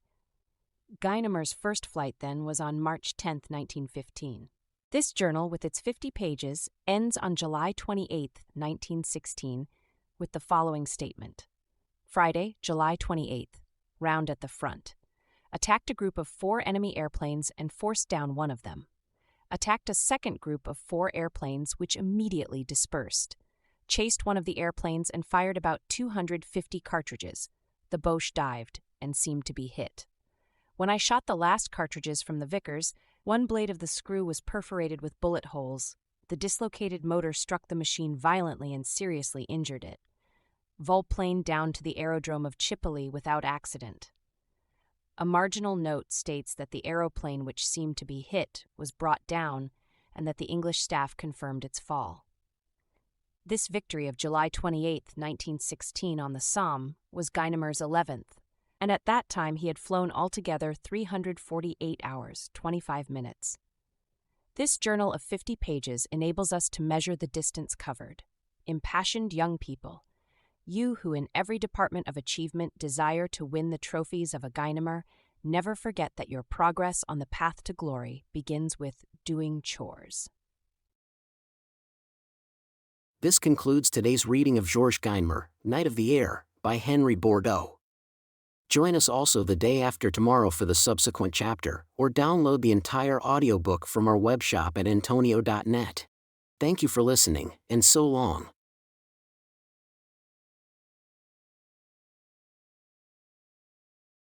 Guynemer's first flight, then, was on March 10, 1915. This journal, with its 50 pages, ends on July 28, 1916, with the following statement. Friday, July 28th, round at the front. Attacked a group of 4 enemy airplanes and forced down one of them. Attacked a second group of 4 airplanes, which immediately dispersed. Chased one of the airplanes and fired about 250 cartridges. The Boche dived and seemed to be hit. When I shot the last cartridges from the Vickers, one blade of the screw was perforated with bullet holes. The dislocated motor struck the machine violently and seriously injured it. Volplaned down to the aerodrome of Chipoli without accident. A marginal note states that the aeroplane which seemed to be hit was brought down and that the English staff confirmed its fall. This victory of July 28, 1916 on the Somme was Guynemer's 11th, and at that time he had flown altogether 348 hours, 25 minutes. This journal of 50 pages enables us to measure the distance covered. impassioned young people. You who in every department of achievement desire to win the trophies of a Guynemer, never forget that your progress on the path to glory begins with doing chores. This concludes today's reading of Georges Guynemer, Knight of the Air, by Henry Bordeaux. Join us also the day after tomorrow for the subsequent chapter, or download the entire audiobook from our webshop at Intonio.net. Thank you for listening, and so long.